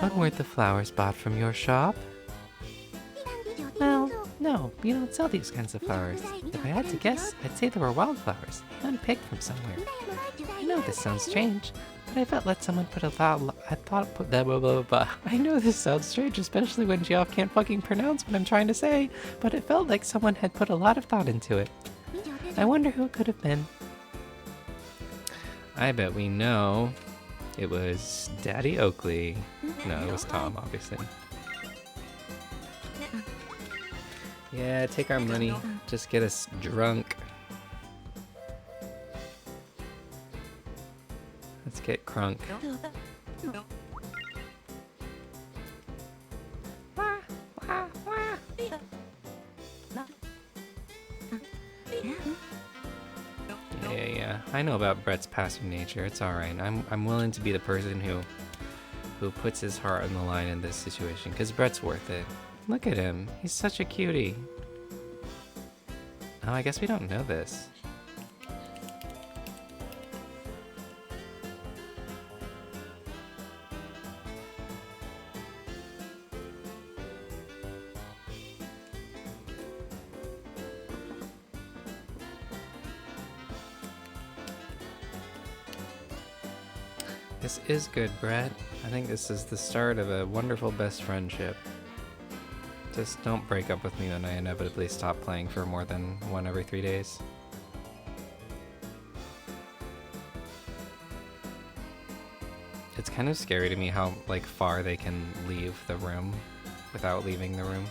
But weren't the flowers bought from your shop? Well, no, we don't sell these kinds of flowers. If I had to guess, I'd say they were wildflowers, unpicked from somewhere. I know this sounds strange, but I felt like someone put a lot. I know this sounds strange, especially when Geoff can't fucking pronounce what I'm trying to say, but it felt like someone had put a lot of thought into it. I wonder who it could have been. I bet we know. It was Daddy Oakley. No, it was Tom, obviously. Yeah, take our money. Just get us drunk. Let's get crunk. Yeah. I know about Brett's passive nature. It's alright. I'm willing to be the person who puts his heart on the line in this situation, because Brett's worth it. Look at him. He's such a cutie. Oh, I guess we don't know this. This is good, Brett. I think this is the start of a wonderful best friendship. Just don't break up with me when I inevitably stop playing for more than one every 3 days. It's kind of scary to me how like far they can leave the room without leaving the room.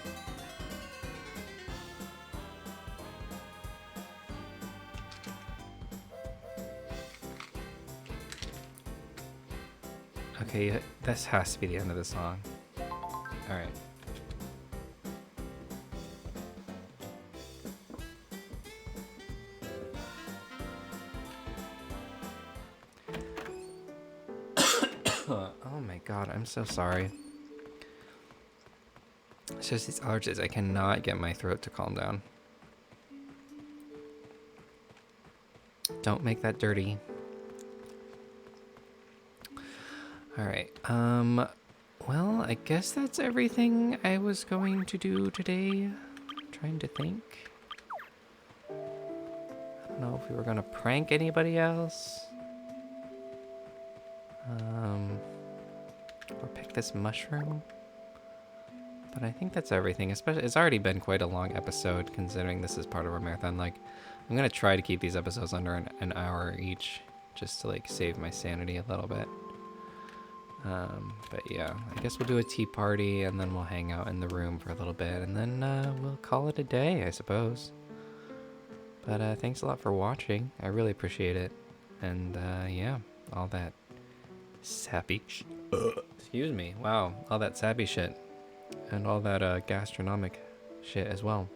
Okay, this has to be the end of the song. Alright. Oh my god, I'm so sorry. It's just these allergies. I cannot get my throat to calm down. Don't make that dirty. Alright, well, I guess that's everything I was going to do today. Trying to think. I don't know if we were gonna prank anybody else. this mushroom. But I think that's everything. Especially, it's already been quite a long episode considering this is part of our marathon. Like, I'm gonna try to keep these episodes under an hour each, just to like save my sanity a little bit. But yeah, I guess we'll do a tea party and then we'll hang out in the room for a little bit and then we'll call it a day, I suppose. But thanks a lot for watching. I really appreciate it. And yeah, all that sappy excuse me. Wow, all that sappy shit. And all that gastronomic shit as well.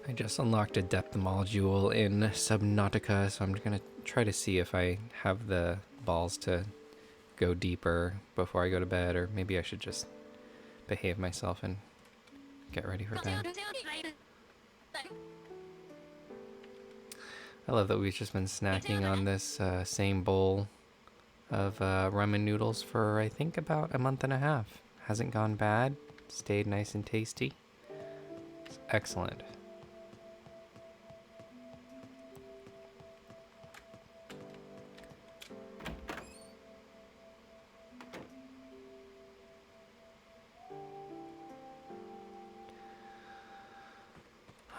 I just unlocked a depth module in Subnautica, so I'm gonna try to see if I have the balls to go deeper before I go to bed, or maybe I should just behave myself and get ready for bed. I love that we've just been snacking on this same bowl of ramen noodles for I think about a month and a half. Hasn't gone bad, stayed nice and tasty. It's excellent.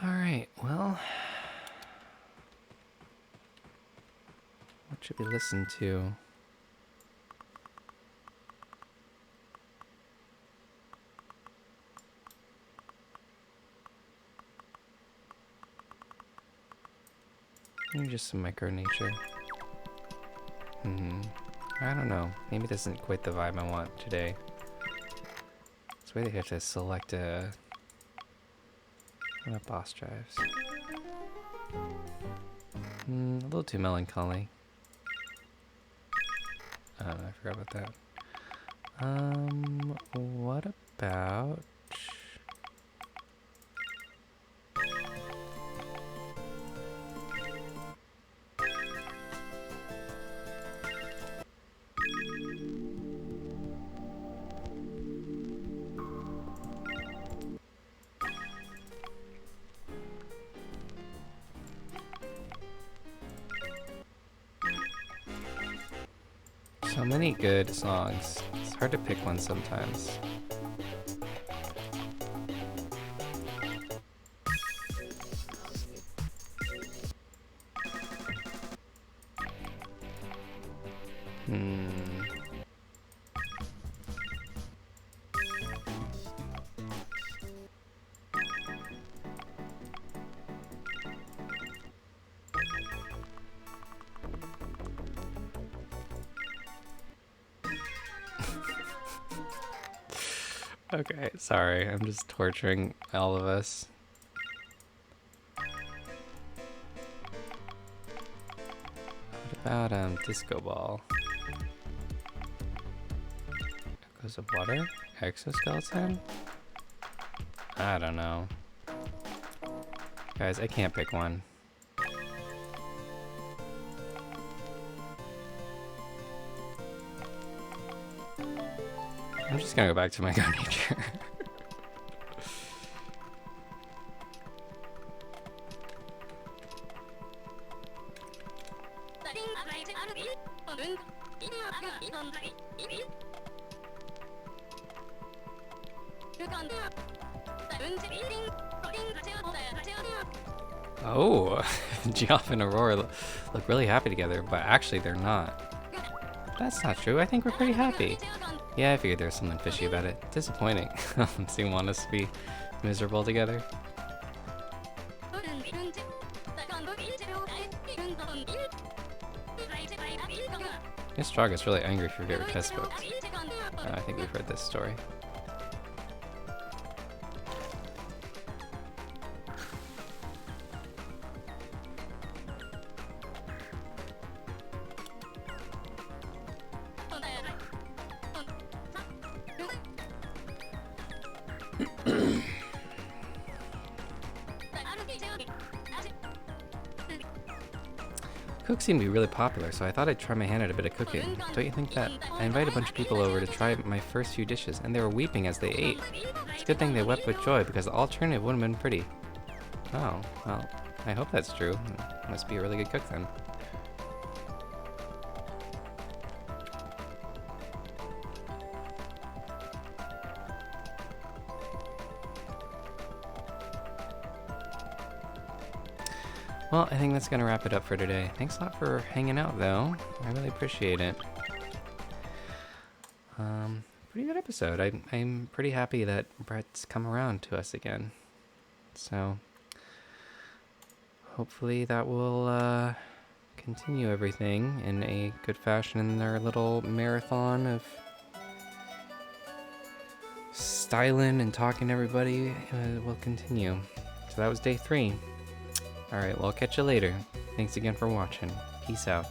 Alright, well, what should we listen to? Maybe just some micro nature. I don't know. Maybe this isn't quite the vibe I want today. It's where they have to select a boss drives. A little too melancholy. I forgot about that. What about... So many good songs. It's hard to pick one sometimes. Okay, sorry, I'm just torturing all of us. What about disco ball? Echoes of water? Exoskeleton? I don't know. Guys, I can't pick one. I'm just gonna go back to my gun nature. Oh, Geoff and Aurora look really happy together, but actually they're not. That's not true. I think we're pretty happy. Yeah, I figured there was something fishy about it. Disappointing. So you want us to be miserable together? Miss Frog is really angry for your favorite test books. I think we've heard this story. Cooks seem to be really popular, so I thought I'd try my hand at a bit of cooking. Don't you think that? I invited a bunch of people over to try my first few dishes, and they were weeping as they ate. It's a good thing they wept with joy, because the alternative wouldn't have been pretty. Oh, well, I hope that's true. Must be a really good cook then. Well, I think that's gonna wrap it up for today. Thanks a lot for hanging out, though. I really appreciate it. Pretty good episode. I'm pretty happy that Brett's come around to us again. So, hopefully that will continue everything in a good fashion in their little marathon of styling and talking to everybody will continue. So that was day 3. Alright, well, I'll catch you later. Thanks again for watching. Peace out.